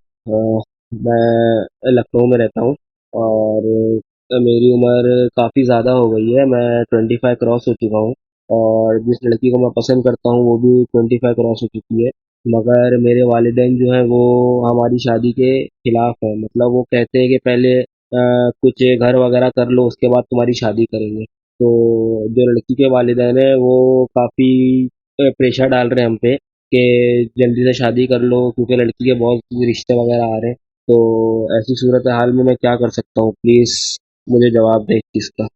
میں لکھنؤ میں رہتا ہوں اور میری عمر کافی زیادہ ہو گئی ہے، میں 25 کراس ہو چکا ہوں، اور جس لڑکی کو میں پسند کرتا ہوں وہ بھی 25 کراس ہو چکی ہے، مگر میرے والدین جو ہیں وہ ہماری شادی کے خلاف ہیں، مطلب وہ کہتے ہیں کہ پہلے کچھ گھر وغیرہ کر لو اس کے بعد تمہاری شادی کریں گے۔ تو جو لڑکی کے والدین ہیں وہ کافی پریشر ڈال رہے ہیں ہم پہ کہ جلدی سے شادی کر لو کیونکہ لڑکی کے بہت رشتے وغیرہ آ رہے ہیں، تو ایسی صورتحال میں کیا کر سکتا ہوں؟ پلیز مجھے جواب دیں اس کا۔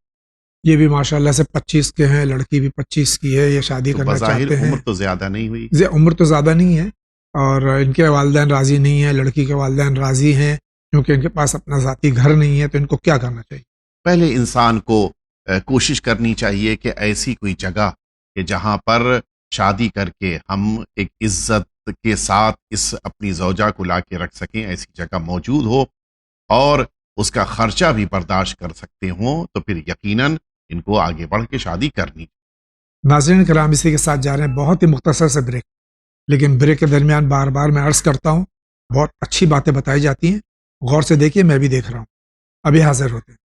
یہ بھی ماشاءاللہ سے 25 کے ہیں، لڑکی بھی 25 کی ہے، یہ شادی کرنا چاہتے ہیں۔ عمر تو زیادہ نہیں ہوئی، عمر تو زیادہ نہیں ہے، اور ان کے والدین راضی نہیں ہیں، لڑکی کے والدین راضی ہیں، کیونکہ ان کے پاس اپنا ذاتی گھر نہیں ہے، تو ان کو کیا کرنا چاہیے؟ پہلے انسان کو کوشش کرنی چاہیے کہ ایسی کوئی جگہ کہ جہاں پر شادی کر کے ہم ایک عزت کے ساتھ اس اپنی زوجہ کو لا کے رکھ سکیں، ایسی جگہ موجود ہو اور اس کا خرچہ بھی برداشت کر سکتے ہوں، تو پھر یقیناً ان کو آگے بڑھ کے شادی کرنی۔ ناظرین کرام، اسی کے ساتھ جا رہے ہیں بہت ہی مختصر سے بریک، لیکن بریک کے درمیان بار بار میں عرض کرتا ہوں بہت اچھی باتیں بتائی جاتی ہیں، غور سے دیکھیے، میں بھی دیکھ رہا ہوں. ابھی حاضر ہوتے ہیں.